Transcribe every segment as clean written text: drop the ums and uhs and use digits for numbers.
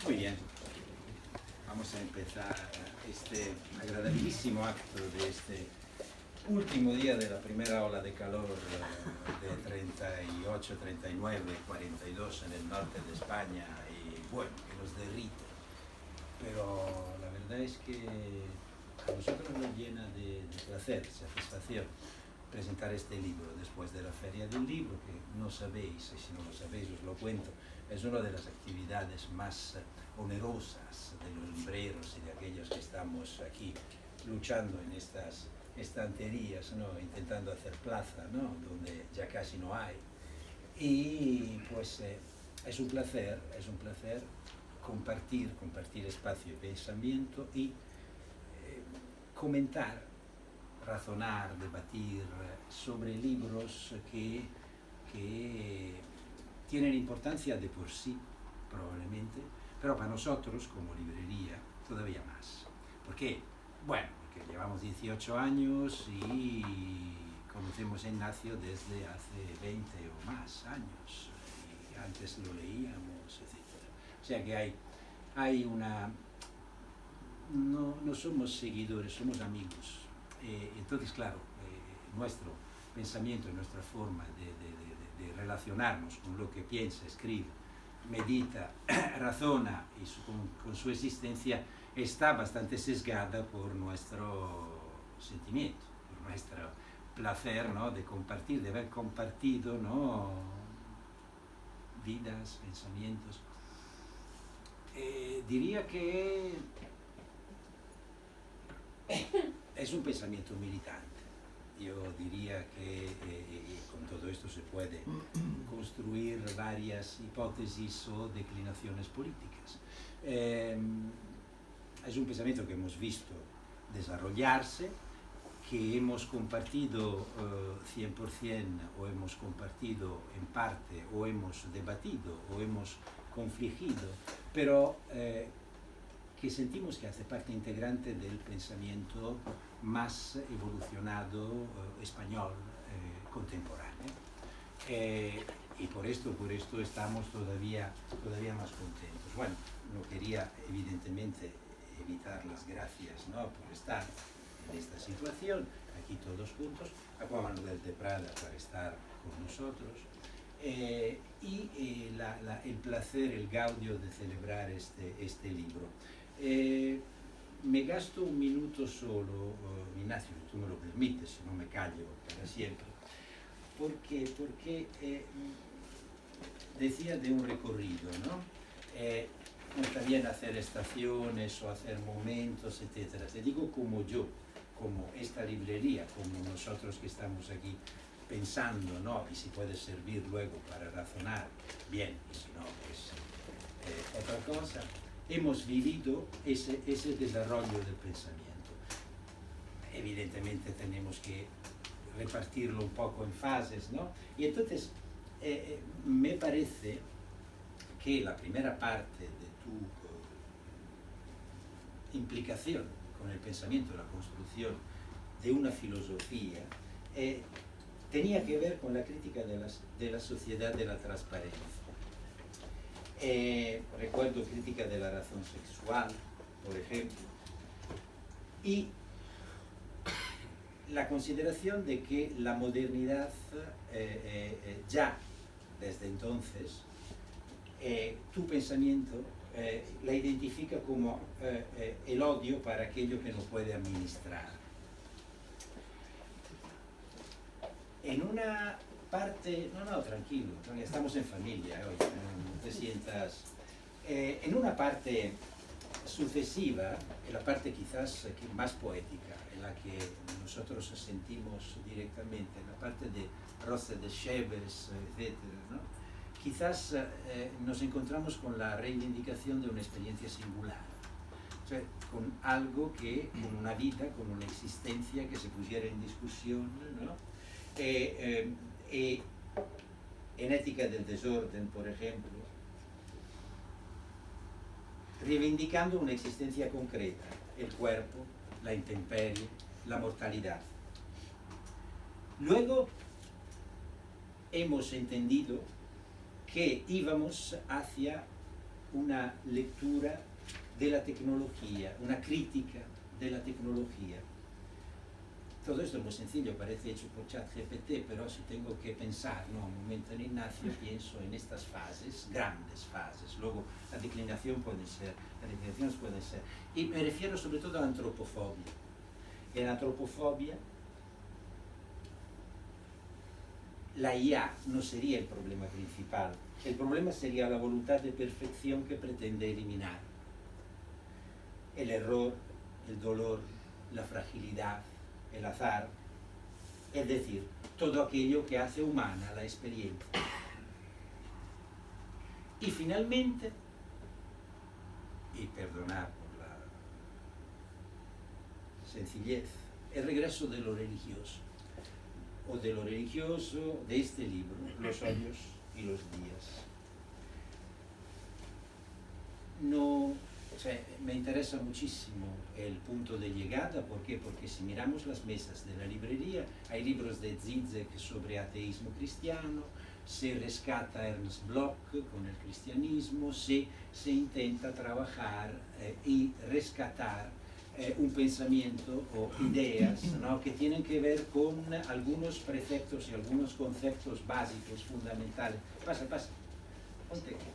Muy bien, vamos a empezar este agradabilísimo acto de este último día de la primera ola de calor de 38, 39, 42 en el norte de España y bueno, que nos derrite. Pero la verdad es que a nosotros nos llena de placer, satisfacción presentar este libro después de la Feria del Libro, que no sabéis, y si no lo sabéis os lo cuento, es una de las actividades más onerosas de los libreros y de aquellos que estamos aquí luchando en estas estanterías, ¿no? Intentando hacer plaza, ¿no? Donde ya casi no hay. Y pues es un placer compartir espacio y pensamiento y comentar, razonar, debatir sobre libros que tienen importancia de por sí, probablemente, pero para nosotros, como librería, todavía más. ¿Por qué? Bueno, porque llevamos 18 años y conocemos a Ignacio desde hace 20 o más años, y antes lo leíamos, etc. O sea que hay una... No somos seguidores, somos amigos. Entonces, claro, nuestro pensamiento, nuestra forma de relacionarnos con lo que piensa, escribe, medita, razona y con su existencia está bastante sesgada por nuestro sentimiento, por nuestro placer, ¿no? De compartir, de haber compartido, ¿no? Vidas, pensamientos. Diría que es un pensamiento militante. Yo diría que con todo esto se puede construir varias hipótesis o declinaciones políticas. Es un pensamiento que hemos visto desarrollarse, que hemos compartido 100% o hemos compartido en parte o hemos debatido o hemos confligido, pero que sentimos que hace parte integrante del pensamiento más evolucionado español contemporáneo. Y por esto estamos todavía más contentos. Bueno, no quería evidentemente evitar las gracias, ¿no? Por estar en esta situación, aquí todos juntos, a Juan Manuel de Prada para estar con nosotros, y el placer, el gaudio de celebrar este libro. Me gasto un minuto solo, Ignacio, si tú me lo permites, si no me callo para siempre, porque decía de un recorrido, ¿no? No está bien hacer estaciones o hacer momentos, etc. Te digo como yo, como esta librería, como nosotros que estamos aquí pensando, ¿no? Y si puede servir luego para razonar, bien, y si no, pues otra cosa. Hemos vivido ese desarrollo del pensamiento. Evidentemente tenemos que repartirlo un poco en fases, ¿no? Y entonces me parece que la primera parte de tu implicación con el pensamiento, la construcción de una filosofía, tenía que ver con la crítica de la sociedad de la transparencia. Recuerdo crítica de la razón sexual, por ejemplo, y la consideración de que la modernidad ya desde entonces tu pensamiento la identifica como el odio para aquello que no puede administrar. En una parte, no, tranquilo, estamos en familia hoy, no te sientas. En una parte sucesiva, en la parte quizás más poética, en la que nosotros sentimos directamente, en la parte de Rosa de Chevers, etc., ¿no? Quizás nos encontramos con la reivindicación de una experiencia singular, o sea, con algo que, con una vida, con una existencia que se pusiera en discusión, ¿no? En Ética del Desorden, por ejemplo, reivindicando una existencia concreta, el cuerpo, la intemperie, la mortalidad. Luego hemos entendido que íbamos hacia una lectura de la tecnología, una crítica de la tecnología. Todo esto es muy sencillo, parece hecho por ChatGPT, pero si tengo que pensar, ¿no? Un momento en Ignacio, pienso en estas fases, grandes fases. Luego las declinaciones pueden ser, y me refiero sobre todo a la antropofobia. En la antropofobia, la IA no sería el problema principal. El problema sería la voluntad de perfección que pretende eliminar. El error, el dolor, la fragilidad, el azar, es decir, todo aquello que hace humana la experiencia. Y finalmente, y perdonad por la sencillez, el regreso de lo religioso, o de lo religioso de este libro, Los años y los días. No, o sea, me interesa muchísimo el punto de llegada. ¿Por qué? Porque si miramos las mesas de la librería, hay libros de Zizek sobre ateísmo cristiano, se rescata Ernst Bloch con el cristianismo, se intenta trabajar y rescatar un pensamiento o ideas, ¿no? Que tienen que ver con algunos preceptos y algunos conceptos básicos, fundamentales. Pasa, ponte aquí.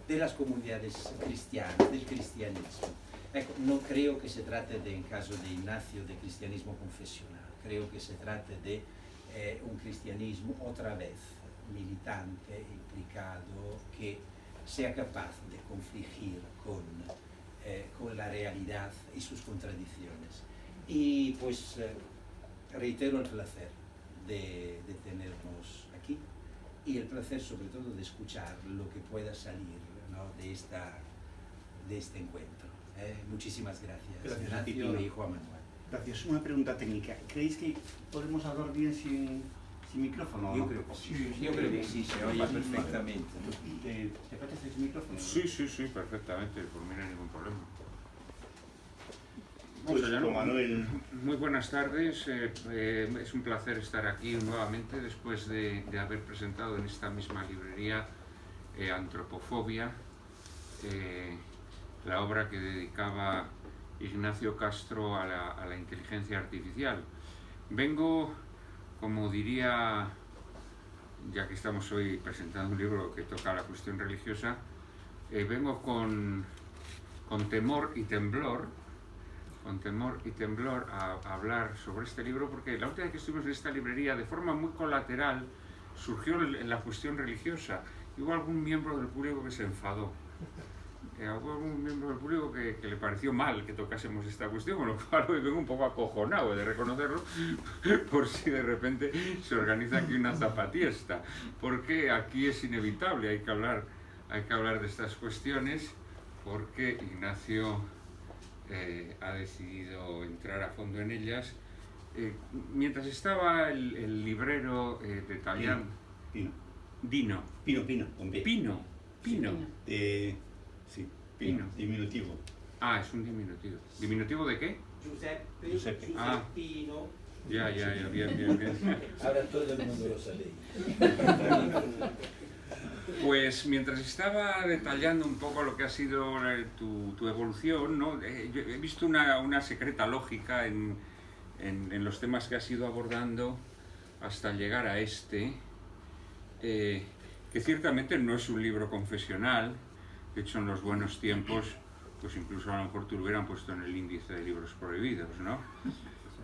De las comunidades cristianas, del cristianismo. No creo que se trate de, en caso de Ignacio, de cristianismo confesional. Creo que se trate de un cristianismo otra vez militante, implicado, que sea capaz de confligir con la realidad y sus contradicciones. Y pues reitero el placer de tenernos aquí y el placer sobre todo de escuchar lo que pueda salir, ¿no? de este encuentro. Muchísimas gracias, Ignacio y Juan Manuel. Gracias. Una pregunta técnica. ¿Creéis que podemos hablar bien sin micrófono? Yo creo que sí. Yo creo que sí, se oye perfectamente. ¿Te parece ese micrófono? Sí, perfectamente, por mí no hay ningún problema. Pues, Manuel. Muy buenas tardes, es un placer estar aquí nuevamente después de haber presentado en esta misma librería Antropofobia, la obra que dedicaba Ignacio Castro a la inteligencia artificial. Vengo, como diría, ya que estamos hoy presentando un libro que toca la cuestión religiosa, vengo con temor y temblor a hablar sobre este libro, porque la última vez que estuvimos en esta librería, de forma muy colateral, surgió la cuestión religiosa. Hubo algún miembro del público que se enfadó. Hubo algún miembro del público que le pareció mal que tocásemos esta cuestión, con lo cual hoy vengo un poco acojonado de reconocerlo, por si de repente se organiza aquí una zapatiesta, porque aquí es inevitable, hay que hablar de estas cuestiones, porque Ignacio ha decidido entrar a fondo en ellas. Mientras estaba el librero detallando... Pino, con B. Pino. Sí, Pino, diminutivo. Ah, es un diminutivo. ¿Diminutivo de qué? Giuseppe. Ah. Pino. Ya, bien. Ahora todo el mundo lo sabe. Pues mientras estaba detallando un poco lo que ha sido tu evolución, ¿no? Yo he visto una secreta lógica en los temas que has ido abordando hasta llegar a este, que ciertamente no es un libro confesional. De hecho, en los buenos tiempos, pues incluso a lo mejor te lo hubieran puesto en el índice de libros prohibidos, ¿no?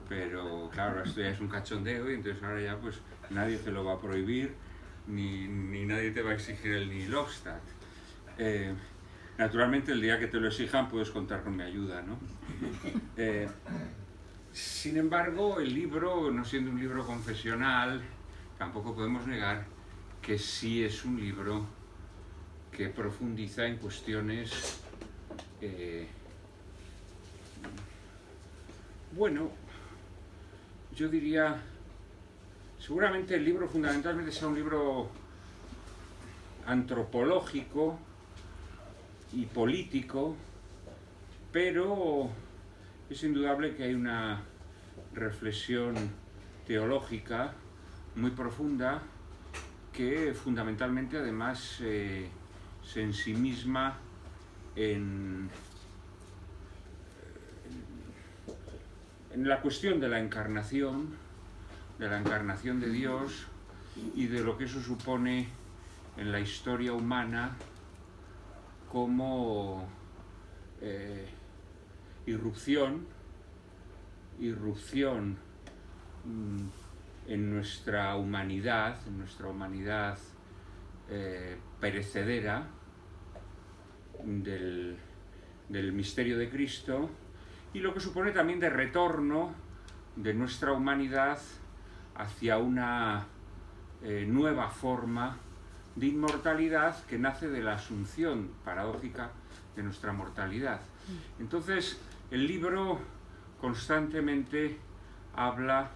Pero claro, esto ya es un cachondeo y entonces ahora ya pues nadie te lo va a prohibir, ni nadie te va a exigir el Nihil Obstat. Naturalmente, el día que te lo exijan puedes contar con mi ayuda, ¿no? Sin embargo, el libro, no siendo un libro confesional, tampoco podemos negar que sí es un libro que profundiza en cuestiones, bueno, yo diría, seguramente el libro fundamentalmente sea un libro antropológico y político, pero es indudable que hay una reflexión teológica muy profunda que fundamentalmente además se ensimisma en la cuestión de la encarnación de Dios y de lo que eso supone en la historia humana como irrupción en nuestra humanidad perecedera del misterio de Cristo, y lo que supone también de retorno de nuestra humanidad hacia una nueva forma de inmortalidad que nace de la asunción paradójica de nuestra mortalidad. Entonces, el libro constantemente habla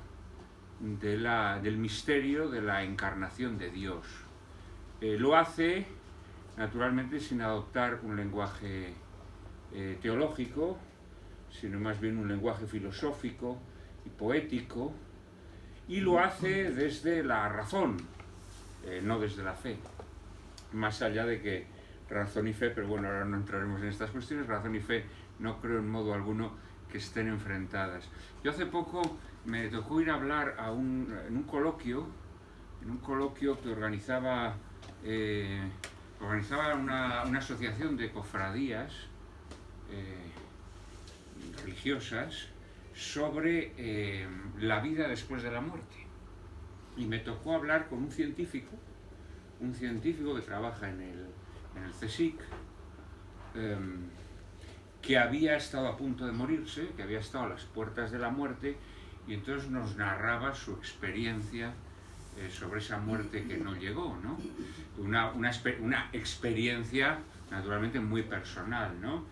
del misterio de la encarnación de Dios. Lo hace, naturalmente, sin adoptar un lenguaje teológico, sino más bien un lenguaje filosófico y poético, y lo hace desde la razón, no desde la fe. Más allá de que razón y fe, pero bueno, ahora no entraremos en estas cuestiones, razón y fe no creo en modo alguno que estén enfrentadas. Yo hace poco me tocó ir a hablar en un coloquio que organizaba una asociación de cofradías religiosas sobre la vida después de la muerte. Y me tocó hablar con un científico que trabaja en el CSIC, que había estado a punto de morirse, que había estado a las puertas de la muerte, y entonces nos narraba su experiencia sobre esa muerte que no llegó, ¿no? Una experiencia naturalmente muy personal, ¿no?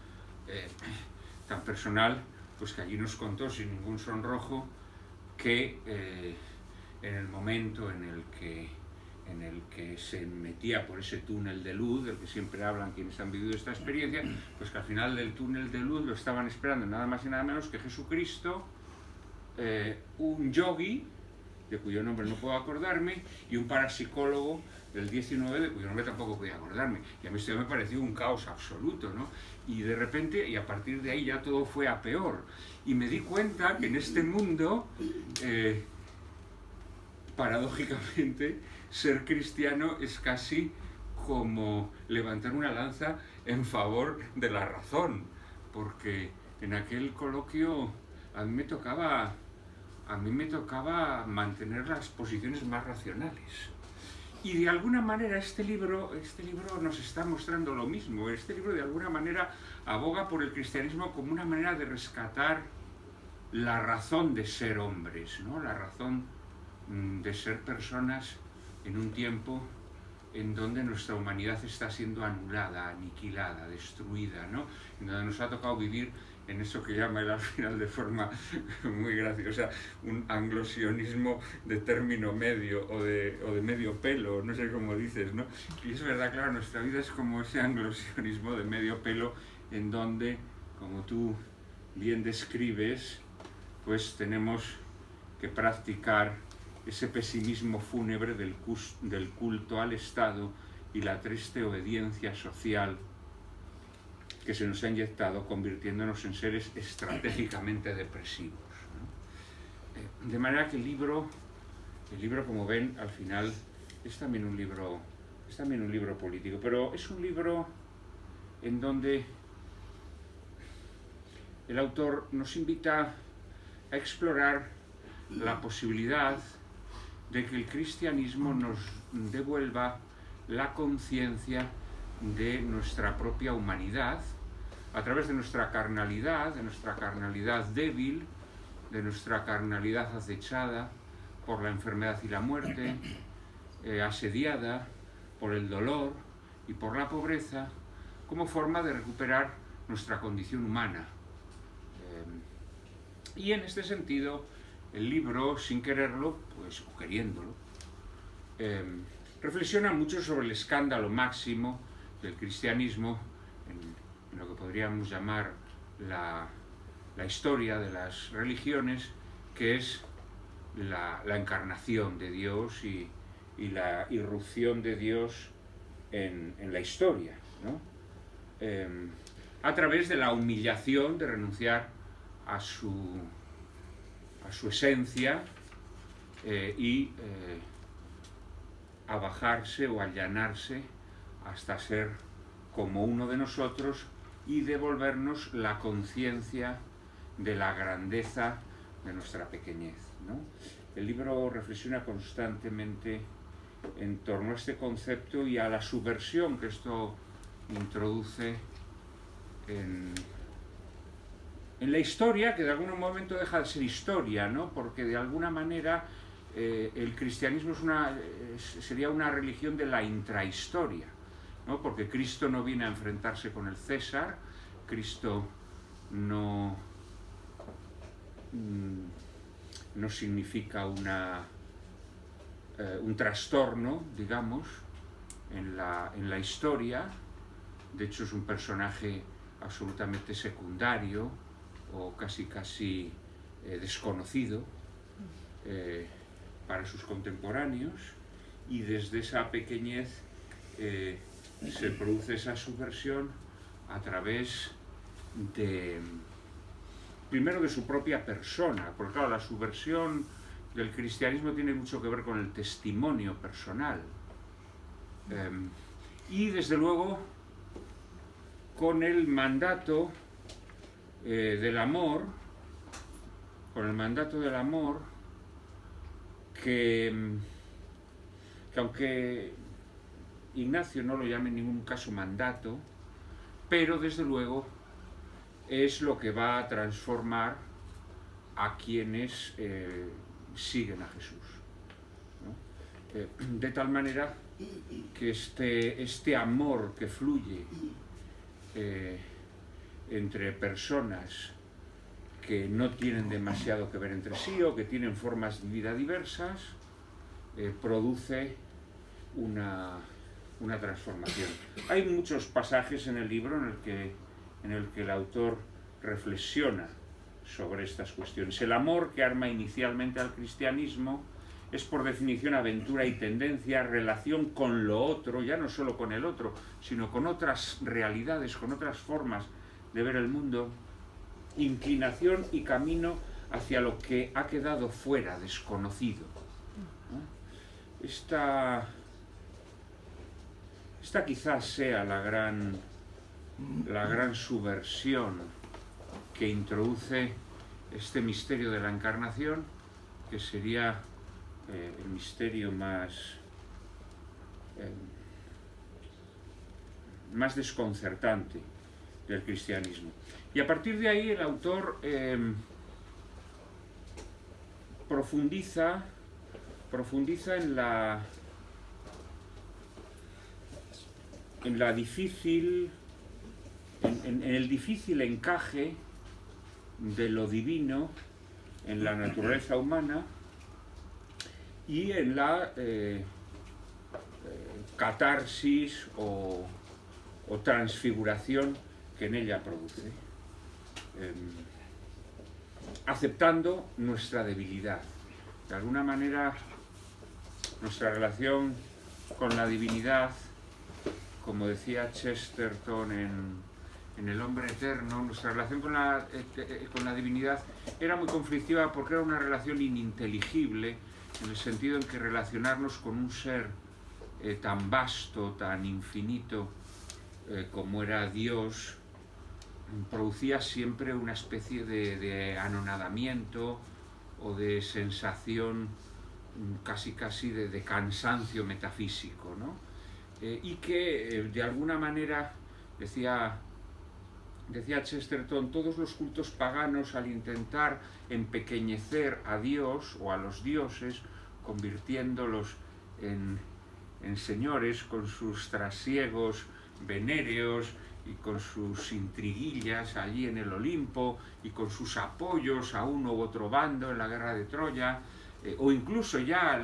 Tan personal, pues que allí nos contó sin ningún sonrojo que en el momento en el que se metía por ese túnel de luz, del que siempre hablan quienes han vivido esta experiencia, pues que al final del túnel de luz lo estaban esperando nada más y nada menos que Jesucristo, un yogi, de cuyo nombre no puedo acordarme, y un parapsicólogo del 19, de cuyo nombre tampoco podía acordarme. Y a mí esto me pareció un caos absoluto, ¿no? Y de repente, y a partir de ahí ya todo fue a peor. Y me di cuenta que en este mundo, paradójicamente, ser cristiano es casi como levantar una lanza en favor de la razón, porque en aquel coloquio a mí me tocaba mantener las posiciones más racionales. Y de alguna manera este libro nos está mostrando lo mismo. Este libro de alguna manera aboga por el cristianismo como una manera de rescatar la razón de ser hombres, ¿no? La razón de ser personas en un tiempo en donde nuestra humanidad está siendo anulada, aniquilada, destruida, ¿no? En donde nos ha tocado vivir en eso que llama él al final de forma muy graciosa, un anglosionismo de término medio o de medio pelo, no sé cómo dices, ¿no? Y es verdad, claro, nuestra vida es como ese anglosionismo de medio pelo en donde, como tú bien describes, pues tenemos que practicar ese pesimismo fúnebre del culto al Estado y la triste obediencia social que se nos ha inyectado, convirtiéndonos en seres estratégicamente depresivos, ¿no? De manera que el libro, como ven, al final es también un libro político, pero es un libro en donde el autor nos invita a explorar la posibilidad de que el cristianismo nos devuelva la conciencia de nuestra propia humanidad a través de nuestra carnalidad débil, de nuestra carnalidad acechada por la enfermedad y la muerte, asediada por el dolor y por la pobreza, como forma de recuperar nuestra condición humana. Y en este sentido, el libro, sin quererlo, pues, o queriéndolo, reflexiona mucho sobre el escándalo máximo del cristianismo en lo que podríamos llamar la historia de las religiones, que es la encarnación de Dios y la irrupción de Dios en la historia. ¿no? A través de la humillación de renunciar a su esencia y a bajarse o allanarse hasta ser como uno de nosotros y devolvernos la conciencia de la grandeza de nuestra pequeñez, ¿no? El libro reflexiona constantemente en torno a este concepto y a la subversión que esto introduce en la historia, que de algún momento deja de ser historia, ¿no? Porque de alguna manera el cristianismo sería una religión de la intrahistoria, ¿no? Porque Cristo no viene a enfrentarse con el César, Cristo no significa un trastorno, digamos, en la historia. De hecho es un personaje absolutamente secundario o casi desconocido para sus contemporáneos, y desde esa pequeñez se produce esa subversión a través primero de su propia persona, porque claro, la subversión del cristianismo tiene mucho que ver con el testimonio personal, y desde luego con el mandato del amor, que aunque Ignacio no lo llame en ningún caso mandato, pero desde luego es lo que va a transformar a quienes siguen a Jesús, ¿no? De tal manera que este amor que fluye entre personas que no tienen demasiado que ver entre sí o que tienen formas de vida diversas, produce una transformación. Hay muchos pasajes en el libro en el que el autor reflexiona sobre estas cuestiones. El amor que arma inicialmente al cristianismo es por definición aventura y tendencia, relación con lo otro, ya no solo con el otro, sino con otras realidades, con otras formas de ver el mundo, inclinación y camino hacia lo que ha quedado fuera, desconocido, ¿no? Esta quizás sea la gran subversión que introduce este misterio de la encarnación, que sería el misterio más desconcertante del cristianismo. Y a partir de ahí el autor profundiza en el difícil encaje de lo divino en la naturaleza humana y en la catarsis o transfiguración que en ella produce, aceptando nuestra debilidad. De alguna manera, nuestra relación con la divinidad, como decía Chesterton en El hombre eterno, nuestra relación con la divinidad era muy conflictiva porque era una relación ininteligible, en el sentido en que relacionarnos con un ser tan vasto, tan infinito como era Dios, producía siempre una especie de anonadamiento o de sensación casi de cansancio metafísico, ¿no? Y que de alguna manera, decía Chesterton, todos los cultos paganos, al intentar empequeñecer a Dios o a los dioses, convirtiéndolos en señores con sus trasiegos venéreos y con sus intriguillas allí en el Olimpo y con sus apoyos a uno u otro bando en la guerra de Troya, o incluso ya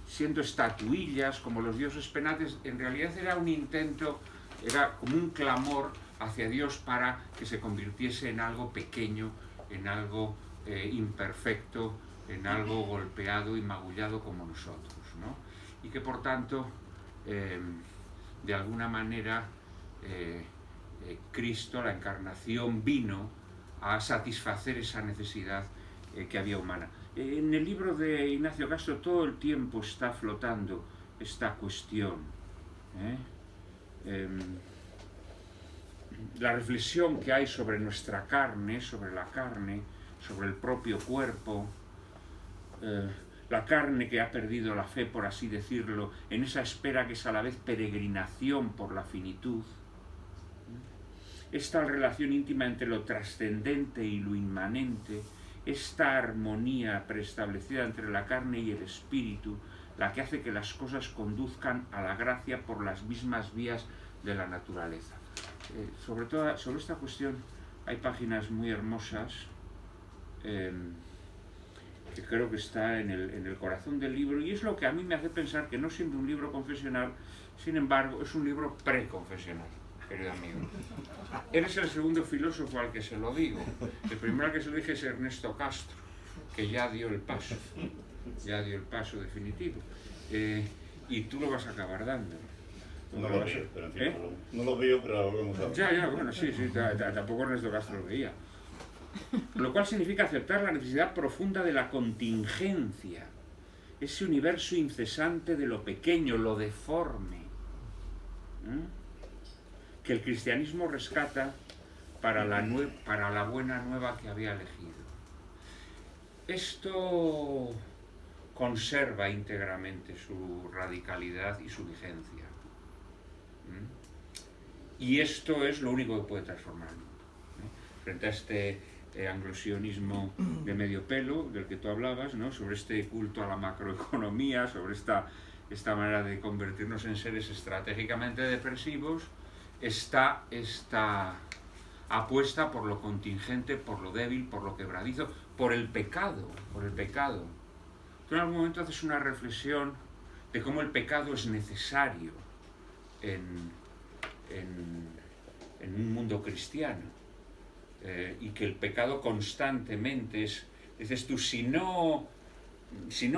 siendo estatuillas como los dioses penates, en realidad era un intento, era como un clamor hacia Dios para que se convirtiese en algo pequeño, en algo imperfecto, en algo golpeado y magullado como nosotros, ¿no? Y que por tanto de alguna manera Cristo, la encarnación, vino a satisfacer esa necesidad que había humana. En el libro de Ignacio Castro todo el tiempo está flotando esta cuestión. La reflexión que hay sobre nuestra carne, sobre la carne, sobre el propio cuerpo, la carne que ha perdido la fe, por así decirlo, en esa espera que es a la vez peregrinación por la finitud. Esta relación íntima entre lo trascendente y lo inmanente, esta armonía preestablecida entre la carne y el espíritu, la que hace que las cosas conduzcan a la gracia por las mismas vías de la naturaleza. Sobre esta cuestión hay páginas muy hermosas que creo que está en el corazón del libro, y es lo que a mí me hace pensar que no siendo un libro confesional, sin embargo, es un libro preconfesional, querido amigo. Eres el segundo filósofo al que se lo digo. El primero al que se lo dije es Ernesto Castro, que ya dio el paso definitivo. Y tú lo vas a acabar dando. No lo veo, pero en fin, no lo veo, pero lo vamos a ver. Ya, bueno, sí, tampoco Ernesto Castro lo veía. Lo cual significa aceptar la necesidad profunda de la contingencia, ese universo incesante de lo pequeño, lo deforme, que el cristianismo rescata para la buena nueva que había elegido. Esto conserva íntegramente su radicalidad y su vigencia. Y esto es lo único que puede transformarlo. Frente a este anglosionismo de medio pelo del que tú hablabas, ¿no? Sobre este culto a la macroeconomía, sobre esta manera de convertirnos en seres estratégicamente depresivos, está esta apuesta por lo contingente, por lo débil, por lo quebradizo, por el pecado. Tú en algún momento haces una reflexión de cómo el pecado es necesario en un mundo cristiano. Y que el pecado constantemente dices tú, si no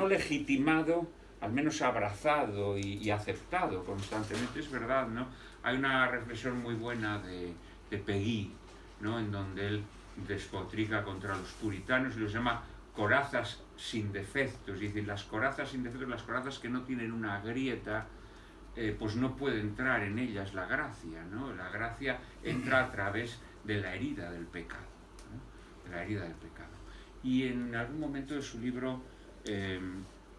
legitimado, al menos abrazado y aceptado constantemente, es verdad, ¿no? Hay una reflexión muy buena de Peggy, ¿no? En donde él despotrica contra los puritanos y los llama corazas sin defectos. Es decir, las corazas sin defectos, las corazas que no tienen una grieta, pues no puede entrar en ellas la gracia, ¿no? La gracia entra a través de la herida del pecado, ¿no? De la herida del pecado. Y en algún momento de su libro,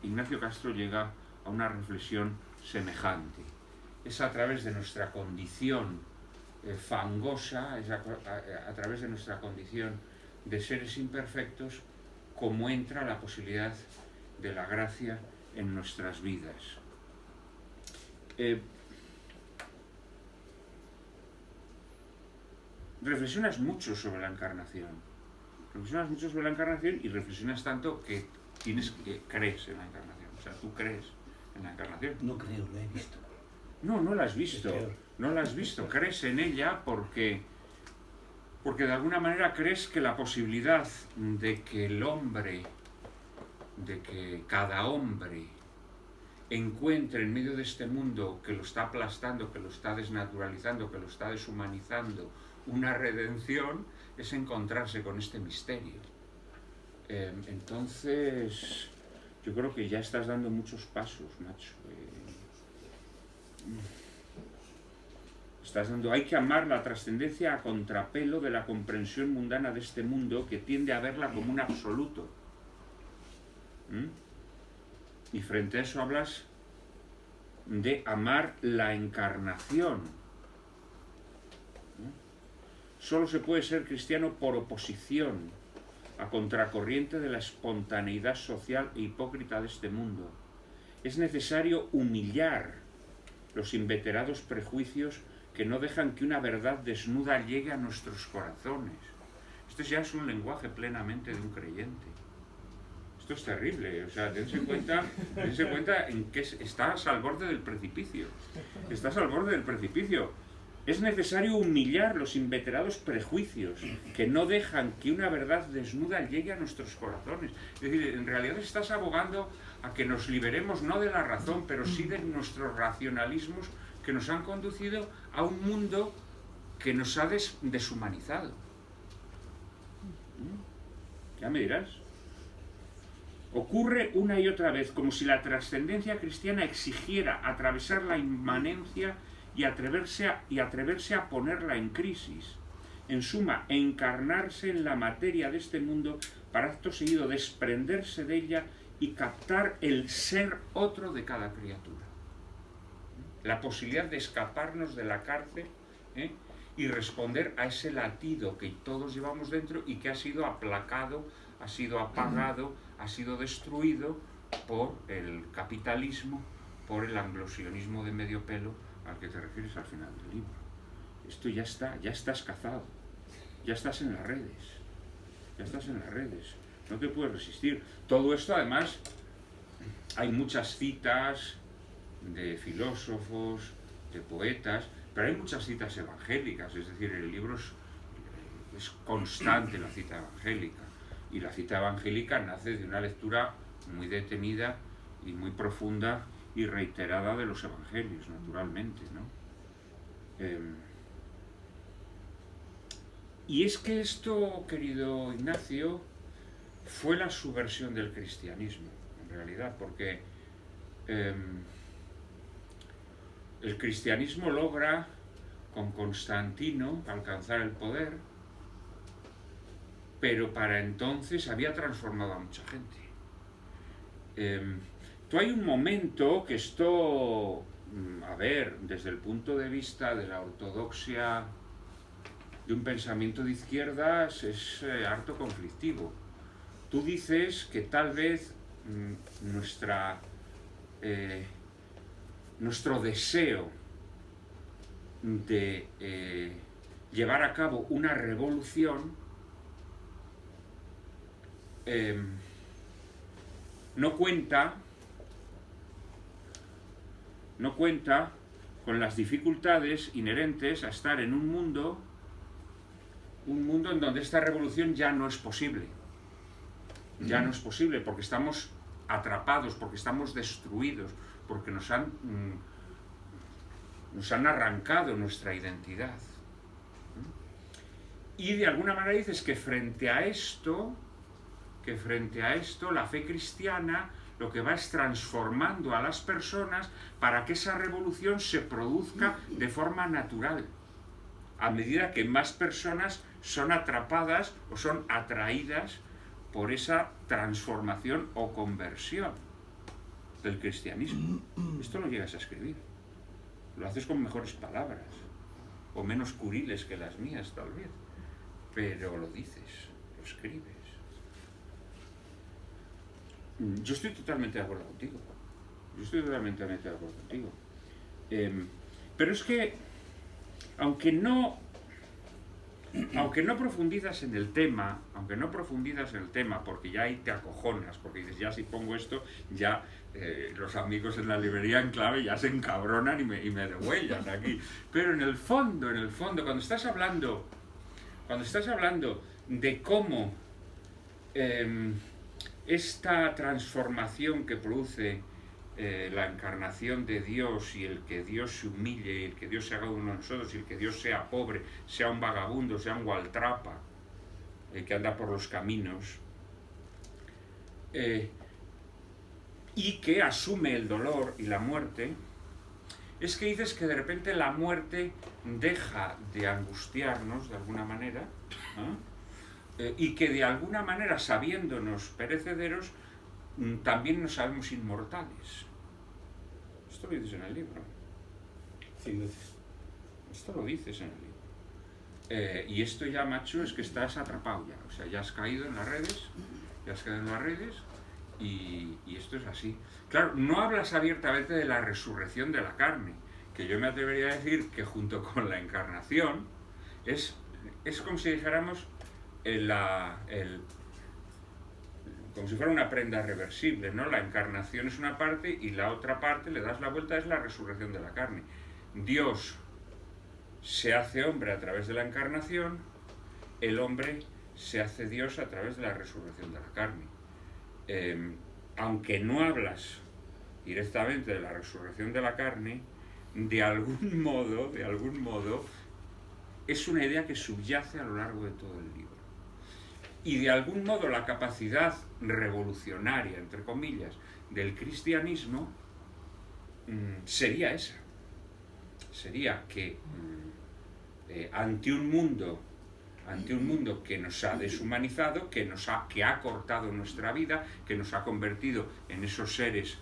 Ignacio Castro llega a una reflexión semejante. Es a través de nuestra condición fangosa, es a través de nuestra condición de seres imperfectos, como entra la posibilidad de la gracia en nuestras vidas. Reflexionas mucho sobre la encarnación. Y reflexionas tanto que crees en la encarnación. O sea, tú crees en la encarnación. No creo, lo he visto. No la has visto. No la has visto. Crees en ella porque de alguna manera crees que la posibilidad de que cada hombre encuentre en medio de este mundo que lo está aplastando, que lo está desnaturalizando, que lo está deshumanizando, una redención, es encontrarse con este misterio. Entonces, yo creo que ya estás dando muchos pasos, macho. Hay que amar la trascendencia a contrapelo de la comprensión mundana de este mundo que tiende a verla como un absoluto. Y frente a eso hablas de amar la encarnación. Solo se puede ser cristiano por oposición, a contracorriente de la espontaneidad social e hipócrita de este mundo. Es necesario humillar los inveterados prejuicios que no dejan que una verdad desnuda llegue a nuestros corazones. Esto ya es un lenguaje plenamente de un creyente. Esto es terrible, o sea, dense cuenta en que estás al borde del precipicio. Estás al borde del precipicio. Es necesario humillar los inveterados prejuicios que no dejan que una verdad desnuda llegue a nuestros corazones. Es decir, en realidad estás abogando a que nos liberemos no de la razón, pero sí de nuestros racionalismos que nos han conducido a un mundo que nos ha deshumanizado. Ya me dirás. Ocurre una y otra vez, como si la trascendencia cristiana exigiera atravesar la inmanencia y atreverse a ponerla en crisis. En suma, encarnarse en la materia de este mundo para acto seguido desprenderse de ella y captar el ser otro de cada criatura. La posibilidad de escaparnos de la cárcel, y responder a ese latido que todos llevamos dentro y que ha sido aplacado, ha sido apagado, ha sido destruido por el capitalismo, por el anglosionismo de medio pelo al que te refieres al final del libro. Esto ya estás cazado, ya estás en las redes, no te puedes resistir. Todo esto, además, hay muchas citas de filósofos, de poetas, pero hay muchas citas evangélicas, es decir, el libro es constante la cita evangélica, y la cita evangélica nace de una lectura muy detenida y muy profunda y reiterada de los evangelios, naturalmente, ¿no? Y es que esto, querido Ignacio, fue la subversión del cristianismo, en realidad, porque el cristianismo logra, con Constantino, alcanzar el poder, pero para entonces había transformado a mucha gente. Hay un momento que esto, a ver, desde el punto de vista de la ortodoxia, de un pensamiento de izquierdas, es harto conflictivo. Tú dices que tal vez nuestro deseo de llevar a cabo una revolución no cuenta con las dificultades inherentes a estar en un mundo en donde esta revolución ya no es posible. Ya no es posible porque estamos atrapados, porque estamos destruidos, porque nos han arrancado nuestra identidad. Y de alguna manera dices que frente a esto la fe cristiana lo que va es transformando a las personas para que esa revolución se produzca de forma natural, a medida que más personas son atrapadas o son atraídas por esa transformación o conversión del cristianismo. Esto lo llegas a escribir, lo haces con mejores palabras, o menos curiles que las mías tal vez, pero lo dices, lo escribes. Yo estoy totalmente de acuerdo contigo. Pero es que, aunque no profundizas en el tema, porque ya ahí te acojonas, porque dices, ya si pongo esto, ya los amigos en la librería en clave ya se encabronan y me degüellan aquí. Pero en el fondo, cuando estás hablando de cómo esta transformación que produce la encarnación de Dios, y el que Dios se humille, y el que Dios se haga uno de nosotros, y el que Dios sea pobre, sea un vagabundo, sea un gualtrapa, que anda por los caminos, y que asume el dolor y la muerte, es que dices que de repente la muerte deja de angustiarnos de alguna manera, y que de alguna manera, sabiéndonos perecederos, también nos sabemos inmortales. Esto lo dices en el libro. Sí, Esto lo dices en el libro. Y esto ya, macho, es que estás atrapado ya. O sea, ya has caído en las redes, y esto es así. Claro, no hablas abiertamente de la resurrección de la carne, que yo me atrevería a decir que junto con la encarnación es como si dijéramos como si fuera una prenda reversible, ¿no? La encarnación es una parte y la otra parte, le das la vuelta, es la resurrección de la carne. Dios se hace hombre a través de la encarnación, el hombre se hace Dios a través de la resurrección de la carne. Aunque no hablas directamente de la resurrección de la carne, de algún modo, es una idea que subyace a lo largo de todo el libro. Y de algún modo la capacidad revolucionaria, entre comillas, del cristianismo sería esa. Sería que ante un mundo que nos ha deshumanizado, que ha cortado nuestra vida, que nos ha convertido en esos seres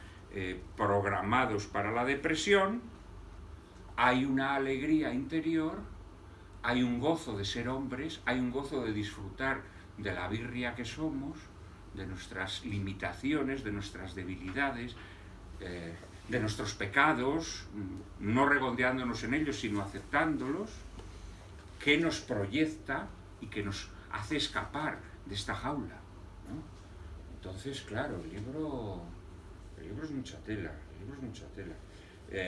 programados para la depresión, hay una alegría interior, hay un gozo de ser hombres, hay un gozo de disfrutar de la birria que somos, de nuestras limitaciones, de nuestras debilidades, de nuestros pecados, no regodeándonos en ellos, sino aceptándolos, que nos proyecta y que nos hace escapar de esta jaula, ¿no? Entonces, claro, el libro es mucha tela,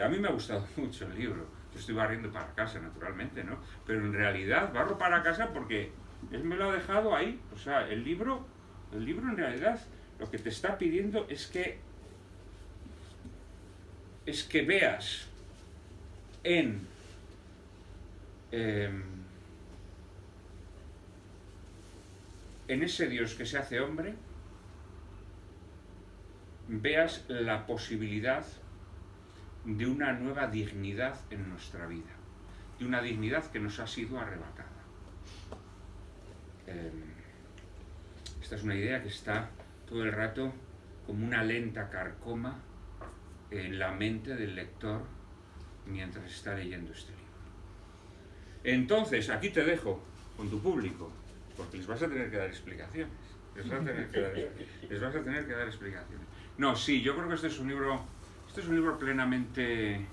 a mí me ha gustado mucho el libro. Yo estoy barriendo para casa, naturalmente, ¿no? Pero en realidad barro para casa porque él me lo ha dejado ahí. O sea, el libro en realidad lo que te está pidiendo es que veas en ese Dios que se hace hombre, veas la posibilidad de una nueva dignidad en nuestra vida, de una dignidad que nos ha sido arrebatada. Esta es una idea que está todo el rato como una lenta carcoma en la mente del lector mientras está leyendo este libro. Entonces, aquí te dejo con tu público, porque les vas a tener que dar explicaciones. Les vas a tener que dar explicaciones. No, sí, yo creo que este es un libro plenamente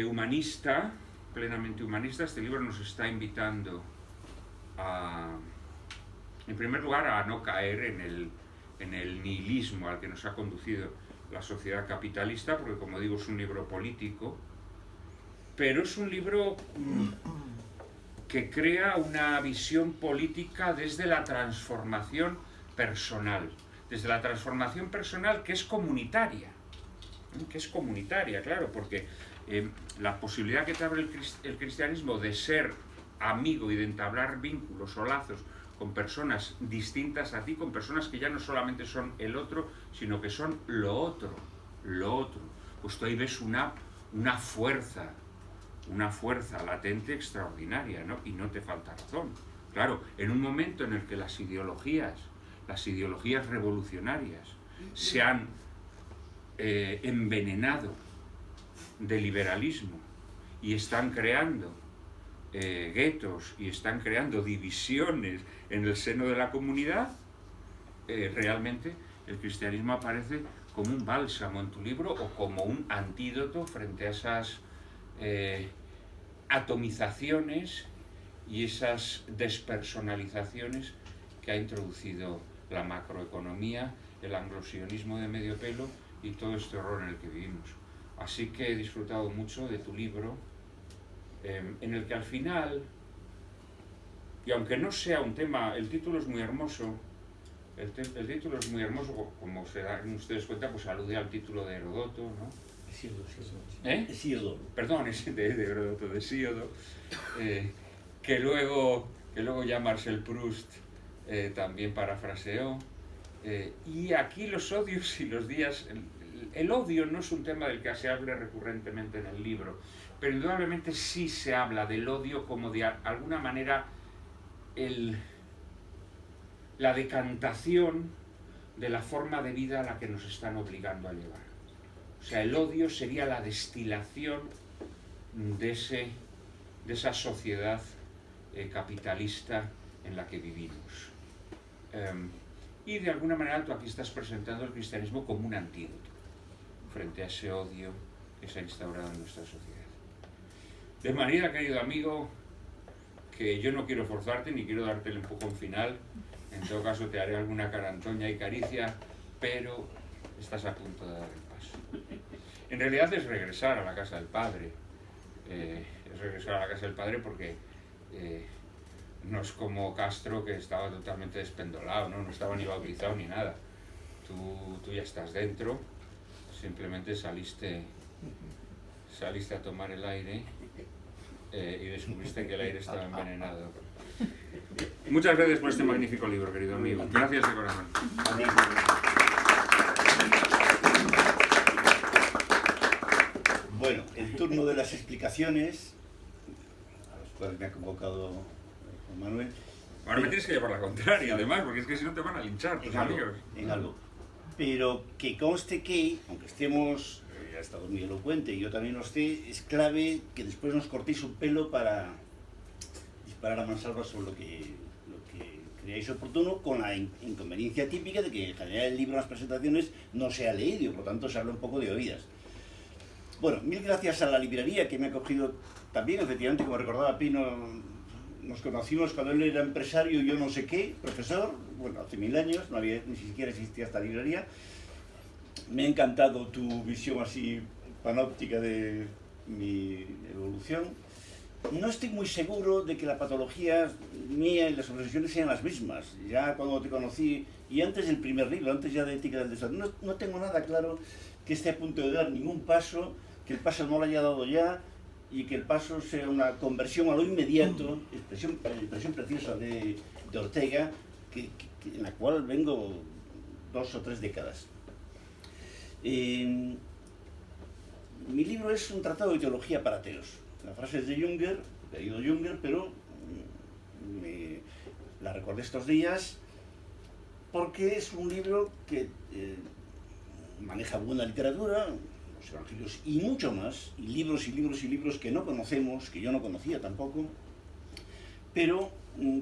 humanista. Este libro nos está invitando en primer lugar, a no caer en el nihilismo al que nos ha conducido la sociedad capitalista, porque, como digo, es un libro político, pero es un libro que crea una visión política desde la transformación personal, que es comunitaria, claro, porque la posibilidad que te abre el cristianismo de ser amigo y de entablar vínculos o lazos con personas distintas a ti, con personas que ya no solamente son el otro, sino que son lo otro. Pues tú ahí ves una fuerza latente extraordinaria, ¿no? Y no te falta razón. Claro, en un momento en el que las ideologías revolucionarias se han envenenado de liberalismo y están creando guetos y están creando divisiones en el seno de la comunidad, realmente el cristianismo aparece como un bálsamo en tu libro o como un antídoto frente a esas atomizaciones y esas despersonalizaciones que ha introducido la macroeconomía, el anglosionismo de medio pelo y todo este horror en el que vivimos. Así que he disfrutado mucho de tu libro, en el que al final, y aunque no sea un tema, el título es muy hermoso, como se dan ustedes cuenta, pues alude al título de Heródoto, ¿no? Hesíodo. Perdón, es de Heródoto, de Hesíodo, que luego ya Marcel Proust también parafraseó. Y aquí los odios y los días... El odio no es un tema del que se hable recurrentemente en el libro, pero indudablemente sí se habla del odio como de alguna manera la decantación de la forma de vida a la que nos están obligando a llevar. O sea, el odio sería la destilación de esa sociedad capitalista en la que vivimos. Y de alguna manera tú aquí estás presentando el cristianismo como un antídoto frente a ese odio que se ha instaurado en nuestra sociedad. De manera, querido amigo, que yo no quiero forzarte ni quiero darte el empujón final. En todo caso te haré alguna carantoña y caricia, pero estás a punto de dar el paso. En realidad es regresar a la casa del Padre. Porque no es como Castro, que estaba totalmente despendolado, no estaba ni bautizado ni nada. Tú ya estás dentro. simplemente saliste a tomar el aire y descubriste que el aire estaba envenenado. Muchas gracias por este magnífico libro, querido amigo. Gracias de corazón. Bueno, el turno de las explicaciones, a las cuales me ha convocado Juan Manuel. Ahora me tienes que llevar la contraria, además, porque es que si no te van a linchar tus amigos. En algo. Pero que conste que, aunque estemos, ya ha estado muy elocuente y yo también lo esté, es clave que después nos cortéis un pelo para disparar a mansalva sobre lo que creáis oportuno, con la inconveniencia típica de que en general el libro en las presentaciones no se ha leído y por lo tanto se habla un poco de oídas. Bueno, mil gracias a la librería que me ha acogido también, efectivamente, como recordaba Pino, nos conocimos cuando él era empresario y yo no sé qué, profesor, bueno, hace 1000 años, no había, ni siquiera existía esta librería. Me ha encantado tu visión así panóptica de mi evolución. No estoy muy seguro de que la patología mía y las obsesiones sean las mismas. Ya cuando te conocí, y antes del primer libro, antes ya de Ética del Desorden, no tengo nada claro que esté a punto de dar ningún paso, que el paso no lo haya dado ya, y que el paso sea una conversión a lo inmediato, expresión preciosa de Ortega, en la cual vengo 2 o 3 décadas. Mi libro es un tratado de teología para ateos. La frase es de Junger, he leído Junger, pero la recordé estos días porque es un libro que maneja buena literatura, los evangelios y mucho más, y libros y libros y libros que no conocemos, que yo no conocía tampoco, pero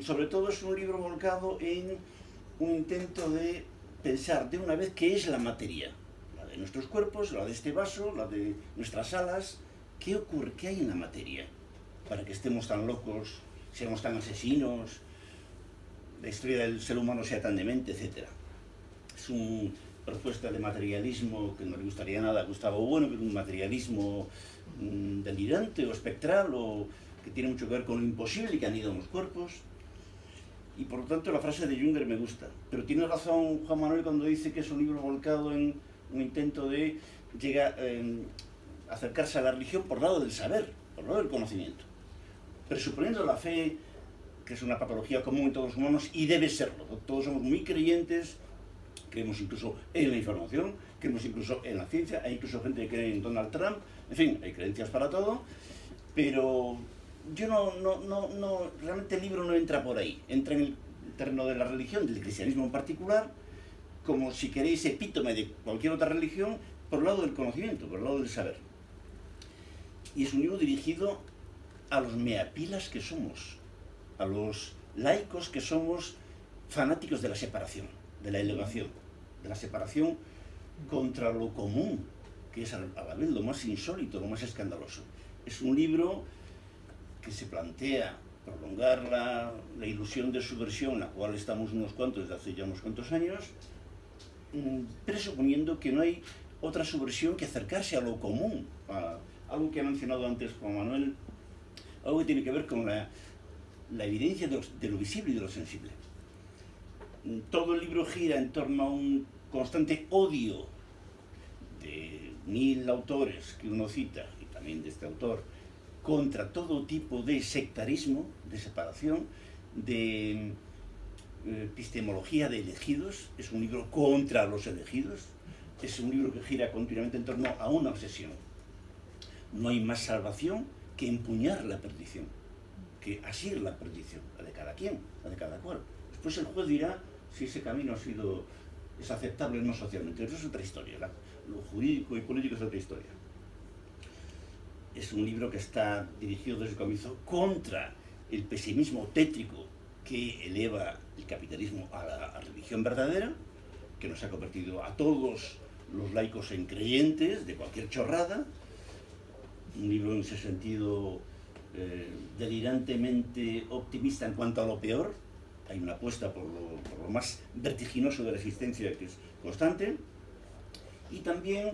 sobre todo es un libro volcado en un intento de pensar de una vez qué es la materia, la de nuestros cuerpos, la de este vaso, la de nuestras alas. ¿Qué ocurre? ¿Qué hay en la materia para que estemos tan locos, seamos tan asesinos, la historia del ser humano sea tan demente, etcétera? Es una propuesta de materialismo que no le gustaría nada a Gustavo Bueno, que es un materialismo delirante o espectral, o que tiene mucho que ver con lo imposible que han ido los cuerpos. Y por lo tanto la frase de Junger me gusta. Pero tiene razón Juan Manuel cuando dice que es un libro volcado en un intento de llegar acercarse a la religión por lado del saber, por lado del conocimiento, presuponiendo la fe, que es una patología común en todos los humanos y debe serlo. Todos somos muy creyentes, creemos incluso en la información, creemos incluso en la ciencia, hay incluso gente que cree en Donald Trump, en fin, hay creencias para todo, pero yo realmente el libro no entra por ahí, entra en el terreno de la religión, del cristianismo en particular, como si queréis epítome de cualquier otra religión, por el lado del conocimiento, por el lado del saber. Y es un libro dirigido a los meapilas que somos, a los laicos que somos fanáticos de la separación, de la elevación, de la separación contra lo común, que es a la vez lo más insólito, lo más escandaloso. Es un libro que se plantea prolongar la ilusión de subversión, en la cual estamos unos cuantos desde hace ya unos cuantos años, presuponiendo que no hay otra subversión que acercarse a lo común, a algo que ha mencionado antes Juan Manuel, algo que tiene que ver con la evidencia de lo visible y de lo sensible. Todo el libro gira en torno a un constante odio de 1000 autores que uno cita, y también de este autor, contra todo tipo de sectarismo, de separación, de epistemología de elegidos. Es un libro contra los elegidos, es un libro que gira continuamente en torno a una obsesión. No hay más salvación que empuñar la perdición, que asir la perdición, la de cada quien, la de cada cual. Después el juez dirá si ese camino es aceptable o no socialmente. Eso es otra historia, lo jurídico y político es otra historia. Es un libro que está dirigido desde el comienzo contra el pesimismo tétrico que eleva el capitalismo a la religión verdadera, que nos ha convertido a todos los laicos en creyentes de cualquier chorrada. Un libro en ese sentido delirantemente optimista en cuanto a lo peor. Hay una apuesta por lo más vertiginoso de la existencia, que es constante, y también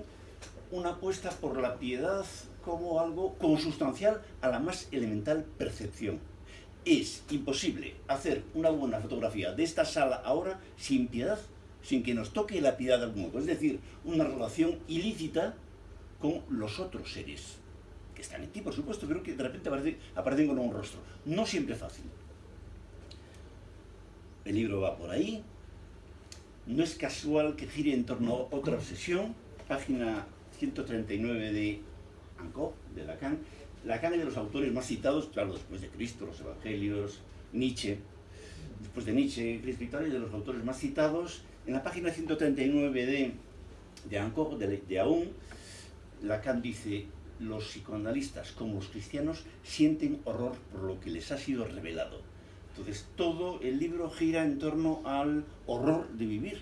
una apuesta por la piedad como algo consustancial a la más elemental percepción. Es imposible hacer una buena fotografía de esta sala ahora sin piedad sin que nos toque la piedad de algún modo. Es decir, una relación ilícita con los otros seres, que están en ti, por supuesto, pero que de repente aparecen con un rostro. No siempre fácil. El libro va por ahí. No es casual que gire en torno a otra obsesión. Página 139 de Anko, de Lacan. Lacan es de los autores más citados, claro, después de Cristo, los Evangelios, Nietzsche. Después de Nietzsche, Cristo y tal, es de los autores más citados. En la página 139 de Anko, de Aún, Lacan dice: los psicoanalistas como los cristianos sienten horror por lo que les ha sido revelado. Entonces todo el libro gira en torno al horror de vivir,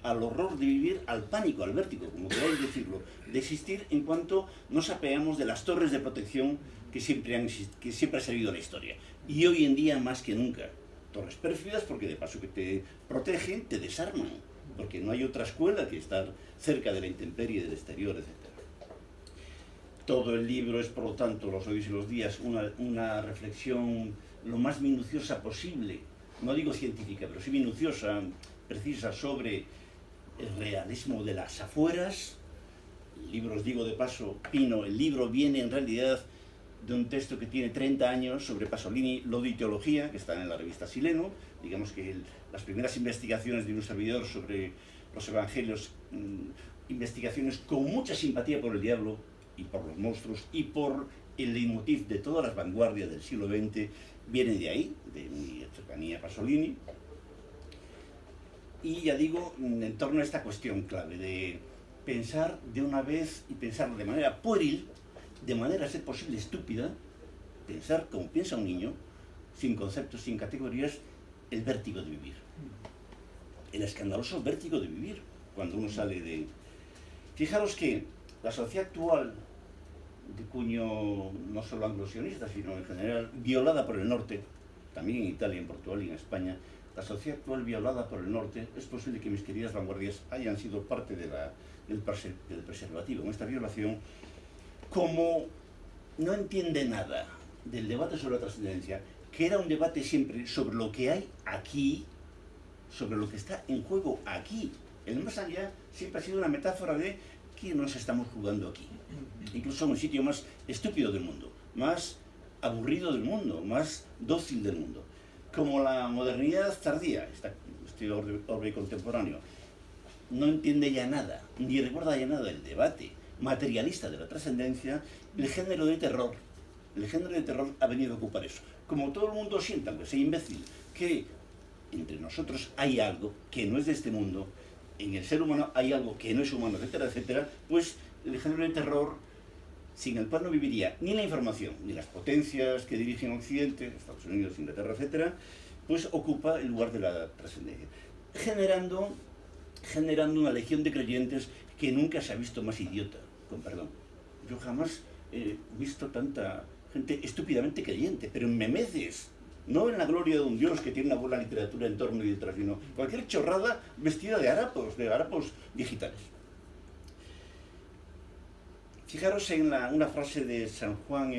al pánico, al vértigo, como queráis decirlo, de existir en cuanto nos apeamos de las torres de protección que siempre ha servido en la historia. Y hoy en día más que nunca. Torres pérfidas porque de paso que te protegen, te desarman, porque no hay otra escuela que estar cerca de la intemperie, del exterior, etc. Todo el libro es, por lo tanto, Los Hoyos y los Días, una reflexión lo más minuciosa posible, no digo científica, pero sí minuciosa, precisa, sobre el realismo de las afueras. El libro, os digo de paso, Pino, el libro viene en realidad de un texto que tiene 30 años sobre Pasolini, Lodo y Teología, que está en la revista Sileno. Digamos que las primeras investigaciones de un servidor sobre los evangelios, investigaciones con mucha simpatía por el diablo y por los monstruos y por el leitmotiv de todas las vanguardias del siglo XX, viene de ahí, de mi cercanía a Pasolini. Y ya digo, en torno a esta cuestión clave de pensar de una vez y pensar de manera pueril, de manera a ser posible estúpida, pensar como piensa un niño, sin conceptos, sin categorías, el vértigo de vivir. El escandaloso vértigo de vivir, cuando uno sale de... Fijaros que la sociedad actual, de cuño no solo anglosionista, sino en general violada por el norte, también en Italia, en Portugal y en España, la sociedad actual violada por el norte, es posible que mis queridas vanguardias hayan sido parte del preservativo en esta violación, como no entiende nada del debate sobre la trascendencia, que era un debate siempre sobre lo que hay aquí, sobre lo que está en juego aquí. El más allá siempre ha sido una metáfora de qué nos estamos jugando aquí. Incluso en el sitio más estúpido del mundo, más aburrido del mundo, más dócil del mundo. Como la modernidad tardía, este orbe contemporáneo, no entiende ya nada, ni recuerda ya nada del debate materialista de la trascendencia, el género de terror ha venido a ocupar eso. Como todo el mundo sienta, aunque sea imbécil, que entre nosotros hay algo que no es de este mundo, en el ser humano hay algo que no es humano, etcétera, etcétera, pues el género de terror, sin el cual no viviría ni la información, ni las potencias que dirigen Occidente, Estados Unidos, Inglaterra, etcétera, pues ocupa el lugar de la trascendencia, generando una legión de creyentes que nunca se ha visto más idiota, con perdón. Yo jamás he visto tanta gente estúpidamente creyente, pero en memeces, no en la gloria de un Dios que tiene una buena literatura en torno y detrás, sino cualquier chorrada vestida de harapos digitales. Fijaros en una frase de San Juan,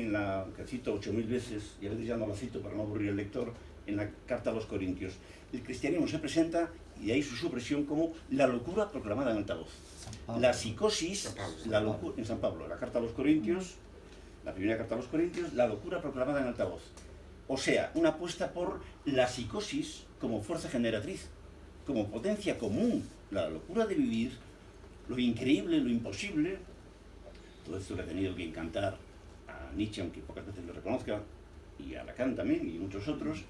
que cito 8000 veces, y a veces ya no la cito para no aburrir al lector, en la carta a los Corintios. El cristianismo se presenta, y de ahí su supresión, como la locura proclamada en altavoz. La psicosis, la locura, en San Pablo, la carta a los Corintios, la primera carta a los Corintios, la locura proclamada en altavoz. O sea, una apuesta por la psicosis como fuerza generatriz, como potencia común, la locura de vivir, lo increíble, lo imposible. Todo esto le ha tenido que encantar a Nietzsche, aunque pocas veces lo reconozca, y a Lacan también, y muchos otros,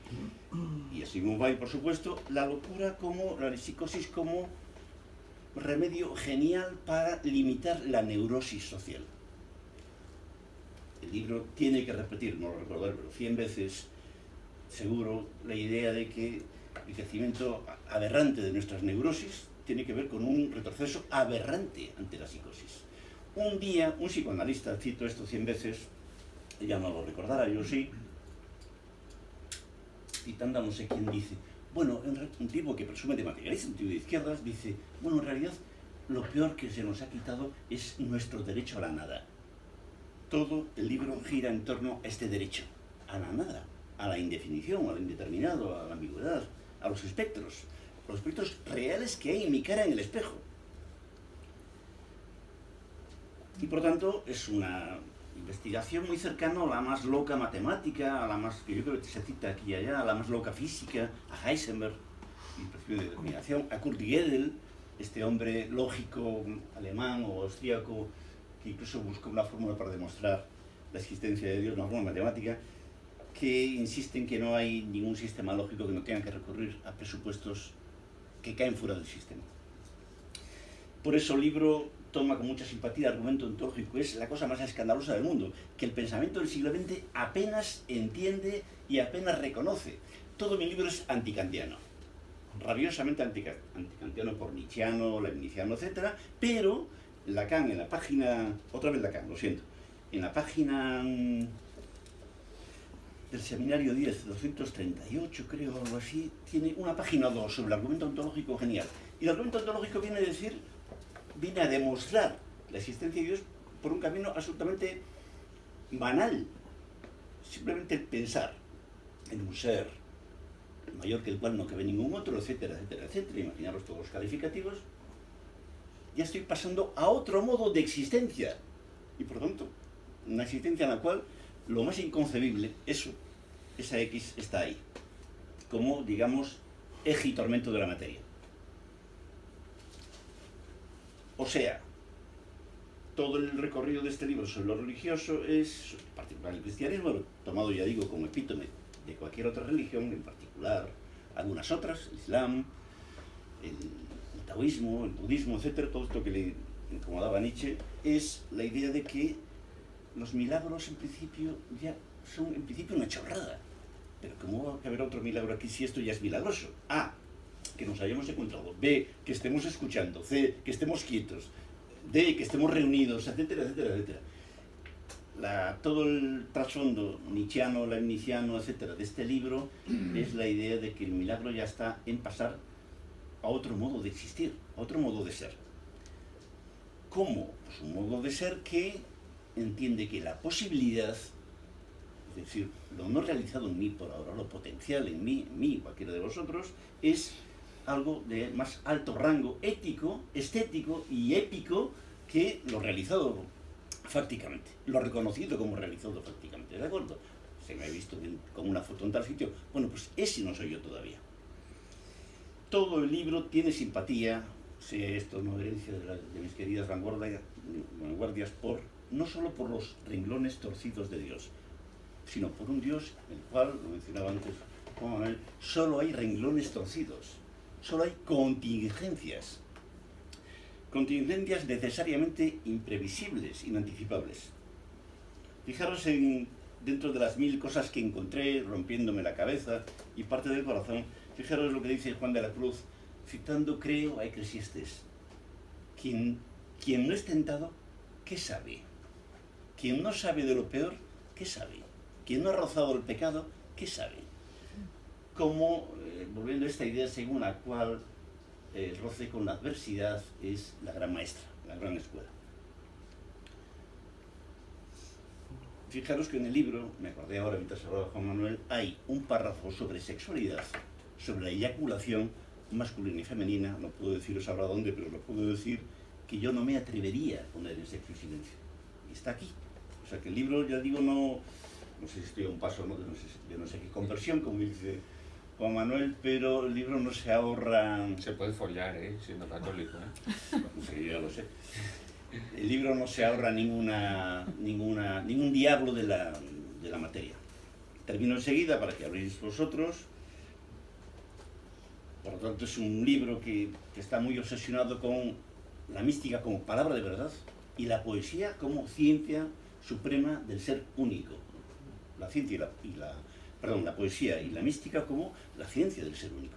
y a Sigmund Freud, por supuesto, la locura la psicosis como remedio genial para limitar la neurosis social. El libro tiene que repetir, no lo recordaré, pero 100 veces, seguro, la idea de que el crecimiento aberrante de nuestras neurosis tiene que ver con un retroceso aberrante ante la psicosis. Un día, un psicoanalista, cito esto 100 veces, ya no lo recordará, yo sí, citando a no sé quién, dice, bueno, un tipo que presume de materialista, un tipo de izquierdas, dice, bueno, en realidad, lo peor que se nos ha quitado es nuestro derecho a la nada. Todo el libro gira en torno a este derecho, a la nada, a la indefinición, a lo indeterminado, a la ambigüedad, a los espectros. los aspectos reales que hay en mi cara en el espejo. Y por tanto es una investigación muy cercana a la más loca matemática, a la más, que yo creo que se cita aquí y allá, a la más loca física, a Heisenberg, y el principio de determinación, a Kurt Gödel, este hombre lógico alemán o austríaco que incluso buscó una fórmula para demostrar la existencia de Dios, una fórmula matemática, que insiste en que no hay ningún sistema lógico que no tenga que recurrir a presupuestos que caen fuera del sistema. Por eso el libro toma con mucha simpatía el argumento ontológico. Es la cosa más escandalosa del mundo, que el pensamiento del siglo XX apenas entiende y apenas reconoce. Todo mi libro es antikantiano, rabiosamente antikantiano por Nietzscheano, leibniziano, etc. Pero Lacan, en la página, otra vez Lacan, lo siento, en la página del seminario 10, 238, creo, algo así, tiene una página o dos sobre el argumento ontológico genial. Y el argumento ontológico viene a demostrar la existencia de Dios por un camino absolutamente banal. Simplemente el pensar en un ser mayor que el cual no cabe ningún otro, etcétera, etcétera, etcétera. Imaginaros todos los calificativos. Ya estoy pasando a otro modo de existencia. Y por tanto, una existencia en la cual lo más inconcebible, esa X está ahí. Como, digamos, eje y tormento de la materia. O sea, todo el recorrido de este libro sobre lo religioso es, en particular el cristianismo, tomado ya digo como epítome de cualquier otra religión, en particular algunas otras, el Islam, el taoísmo, el budismo, etc. Todo esto que le incomodaba a Nietzsche, es la idea de que los milagros en principio ya son en principio una chorrada. Pero ¿cómo va a haber otro milagro aquí si esto ya es milagroso? A, que nos hayamos encontrado. B, que estemos escuchando. C, que estemos quietos. D, que estemos reunidos, etcétera, etcétera, etcétera. Todo el trasfondo nietzscheano, leibniziano, etcétera, de este libro es la idea de que el milagro ya está en pasar a otro modo de existir, a otro modo de ser. ¿Cómo? Pues un modo de ser que entiende que la posibilidad, es decir, lo no realizado en mí por ahora, lo potencial en mí, cualquiera de vosotros, es algo de más alto rango ético, estético y épico que lo realizado fácticamente, lo reconocido como realizado fácticamente, ¿de acuerdo? Se me ha visto con una foto en tal sitio, bueno, pues ese no soy yo todavía. Todo el libro tiene simpatía, sé esto no herencia de mis queridas vanguardias, no solo por los renglones torcidos de Dios, sino por un Dios, el cual, lo mencionaba antes Juan Manuel, solo hay renglones torcidos, solo hay contingencias necesariamente imprevisibles, inanticipables. Fijaros dentro de las 1000 cosas que encontré rompiéndome la cabeza y parte del corazón, fijaros lo que dice Juan de la Cruz, citando creo a Eclesiastés. Quien no es tentado, ¿qué sabe? Quien no sabe de lo peor, ¿qué sabe? Quien no ha rozado el pecado, ¿qué sabe? Como, volviendo a esta idea según la cual el roce con la adversidad es la gran maestra, la gran escuela. Fijaros que en el libro, me acordé ahora mientras hablaba Juan Manuel, hay un párrafo sobre sexualidad, sobre la eyaculación masculina y femenina, no puedo deciros ahora dónde, pero lo puedo decir, que yo no me atrevería a poner en Sexo y Silencio. Y está aquí. O sea que el libro, ya digo, no sé si estoy a un paso, ¿no? Yo no sé qué conversión, como dice Juan Manuel, pero el libro no se ahorra... Se puede follar, siendo católico, Sí, ya lo sé. El libro no se ahorra ningún diablo de la materia. Termino enseguida para que habléis vosotros. Por lo tanto, es un libro que está muy obsesionado con la mística como palabra de verdad y la poesía como ciencia suprema del ser único. La ciencia la poesía y la mística como la ciencia del ser único.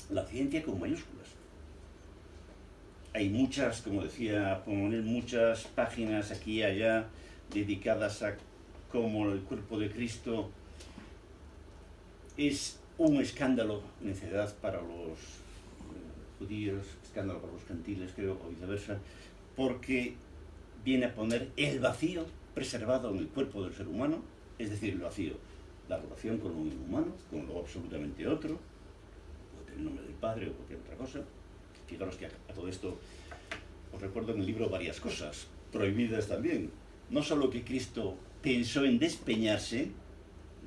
La ciencia con mayúsculas. Hay muchas, como decía Juan Manuel, muchas páginas aquí y allá dedicadas a cómo el cuerpo de Cristo es un escándalo, necedad para los judíos, escándalo para los gentiles, creo, o viceversa, porque viene a poner el vacío preservado en el cuerpo del ser humano, es decir, el vacío, la relación con lo inhumano, con lo absolutamente otro, el nombre del Padre o cualquier otra cosa. Fijaros que a todo esto os recuerdo en el libro varias cosas, prohibidas también. No solo que Cristo pensó en despeñarse,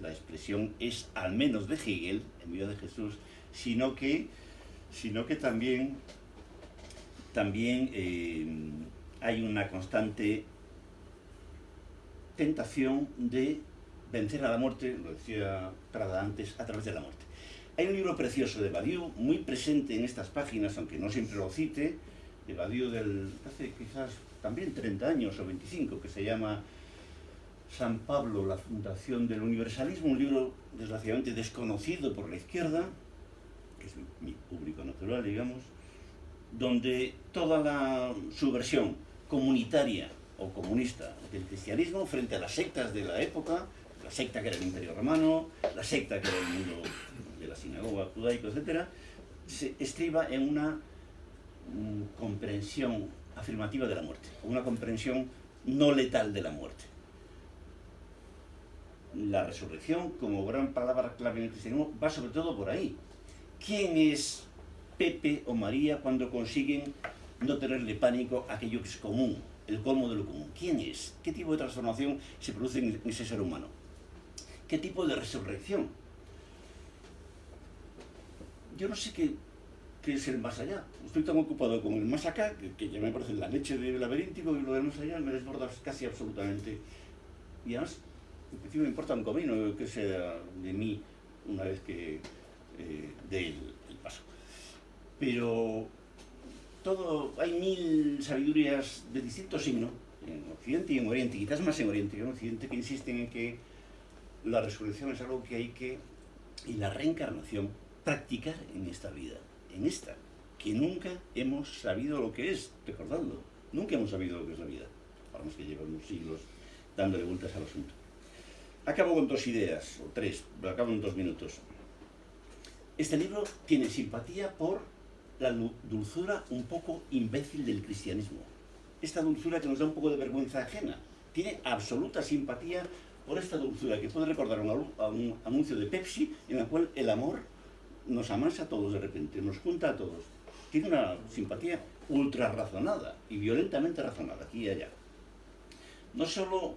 la expresión es al menos de Hegel, en vida de Jesús, sino que también hay una constante tentación de vencer a la muerte, lo decía Prada antes, a través de la muerte. Hay un libro precioso de Badiou, muy presente en estas páginas, aunque no siempre lo cite, de Badiou hace quizás también 30 años o 25, que se llama San Pablo, la fundación del universalismo, un libro desgraciadamente desconocido por la izquierda, que es mi público natural, digamos, donde toda la subversión comunitaria o comunista del cristianismo frente a las sectas de la época, la secta que era el Imperio Romano, la secta que era el mundo de la sinagoga judaico, etc., se estriba en una comprensión afirmativa de la muerte, una comprensión no letal de la muerte. La resurrección, como gran palabra clave en el cristianismo, va sobre todo por ahí. ¿Quién es Pepe o María cuando consiguen no tenerle pánico a aquello que es común, el colmo de lo común? ¿Quién es? ¿Qué tipo de transformación se produce en ese ser humano? ¿Qué tipo de resurrección? Yo no sé qué es el más allá. Estoy tan ocupado con el más acá que ya me parece la leche del laberíntico, y lo del más allá me desborda casi absolutamente. Y además, en principio me importa un comino que sea de mí una vez que dé el paso. Pero hay 1000 sabidurías de distinto signo, en Occidente y en Oriente, quizás más en Oriente que en Occidente, que insisten en que la resurrección es algo que hay que, y la reencarnación, practicar en esta vida, en esta, que nunca hemos sabido lo que es, recordadlo, nunca hemos sabido lo que es la vida, para los que llevamos siglos dándole vueltas al asunto. Acabo con 2 ideas, o 3, lo acabo en 2 minutos. Este libro tiene simpatía por la dulzura un poco imbécil del cristianismo. Esta dulzura que nos da un poco de vergüenza ajena. Tiene absoluta simpatía por esta dulzura que puede recordar a un anuncio de Pepsi en el cual el amor nos amansa a todos de repente, nos junta a todos. Tiene una simpatía ultra razonada y violentamente razonada, aquí y allá. No solo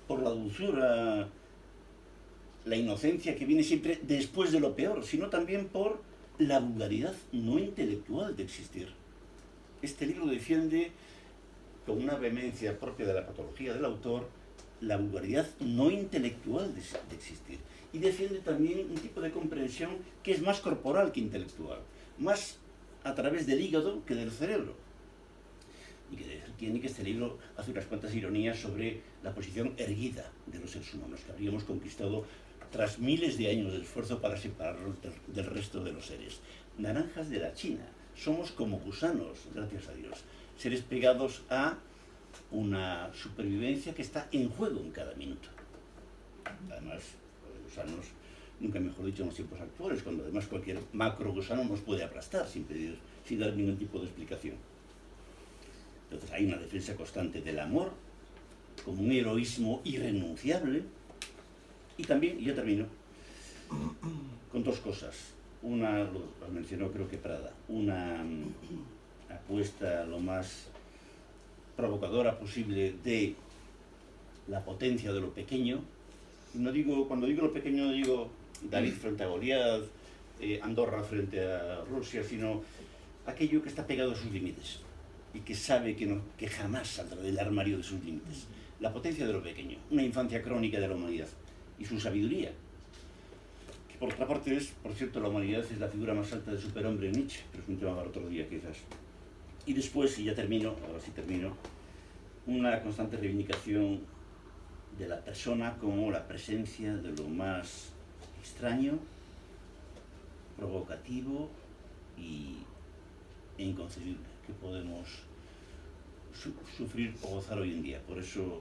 por la dulzura, la inocencia que viene siempre después de lo peor, sino también por la vulgaridad no intelectual de existir. Este libro defiende, con una vehemencia propia de la patología del autor, la vulgaridad no intelectual de existir. Y defiende también un tipo de comprensión que es más corporal que intelectual, más a través del hígado que del cerebro. Y que tiene que este libro hace unas cuantas ironías sobre la posición erguida de los seres humanos, que habríamos conquistado tras miles de años de esfuerzo para separarnos del resto de los seres. Naranjas de la China, somos como gusanos, gracias a Dios, seres pegados a una supervivencia que está en juego en cada minuto. Además, los gusanos, nunca mejor dicho en los tiempos actuales, cuando además cualquier macro gusano nos puede aplastar sin dar ningún tipo de explicación. Entonces hay una defensa constante del amor como un heroísmo irrenunciable. Y también, y ya termino, con 2 cosas. Una, lo mencionó creo que Prada, una apuesta lo más provocadora posible de la potencia de lo pequeño. Cuando digo lo pequeño no digo David frente a Goliat, Andorra frente a Rusia, sino aquello que está pegado a sus límites y que sabe que jamás saldrá del armario de sus límites. La potencia de lo pequeño, una infancia crónica de la humanidad y su sabiduría, que por otra parte es, por cierto, la humanidad es la figura más alta del superhombre en Nietzsche, pero es un tema para otro día quizás. Y después, y ya termino, ahora sí termino, una constante reivindicación de la persona como la presencia de lo más extraño, provocativo e inconcebible que podemos sufrir o gozar hoy en día. Por eso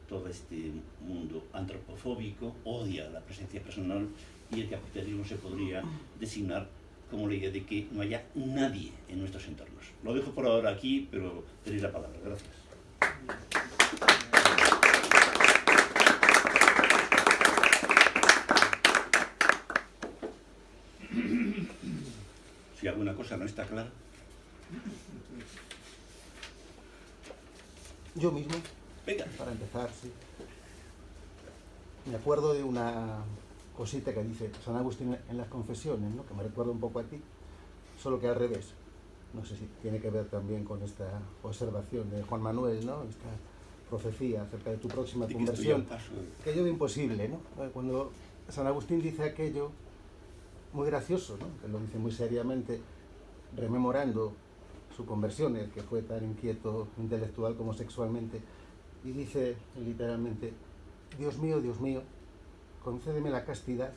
todo este mundo antropofóbico odia la presencia personal, y el capitalismo se podría designar como la idea de que no haya nadie en nuestros entornos. Lo dejo por ahora aquí, pero tenéis la palabra. Gracias. si alguna cosa no está clara. Yo mismo, Venga. para empezar, sí. Me acuerdo de una cosita que dice San Agustín en las Confesiones, ¿no? Que me recuerda un poco a ti, solo que al revés. No sé si tiene que ver también con esta observación de Juan Manuel, ¿no? Esta profecía acerca de tu próxima conversión, que yo veo imposible, ¿no? Cuando San Agustín dice aquello, muy gracioso, ¿no? Que lo dice muy seriamente, rememorando su conversión, el que fue tan inquieto intelectual como sexualmente, y dice literalmente: Dios mío, concédeme la castidad,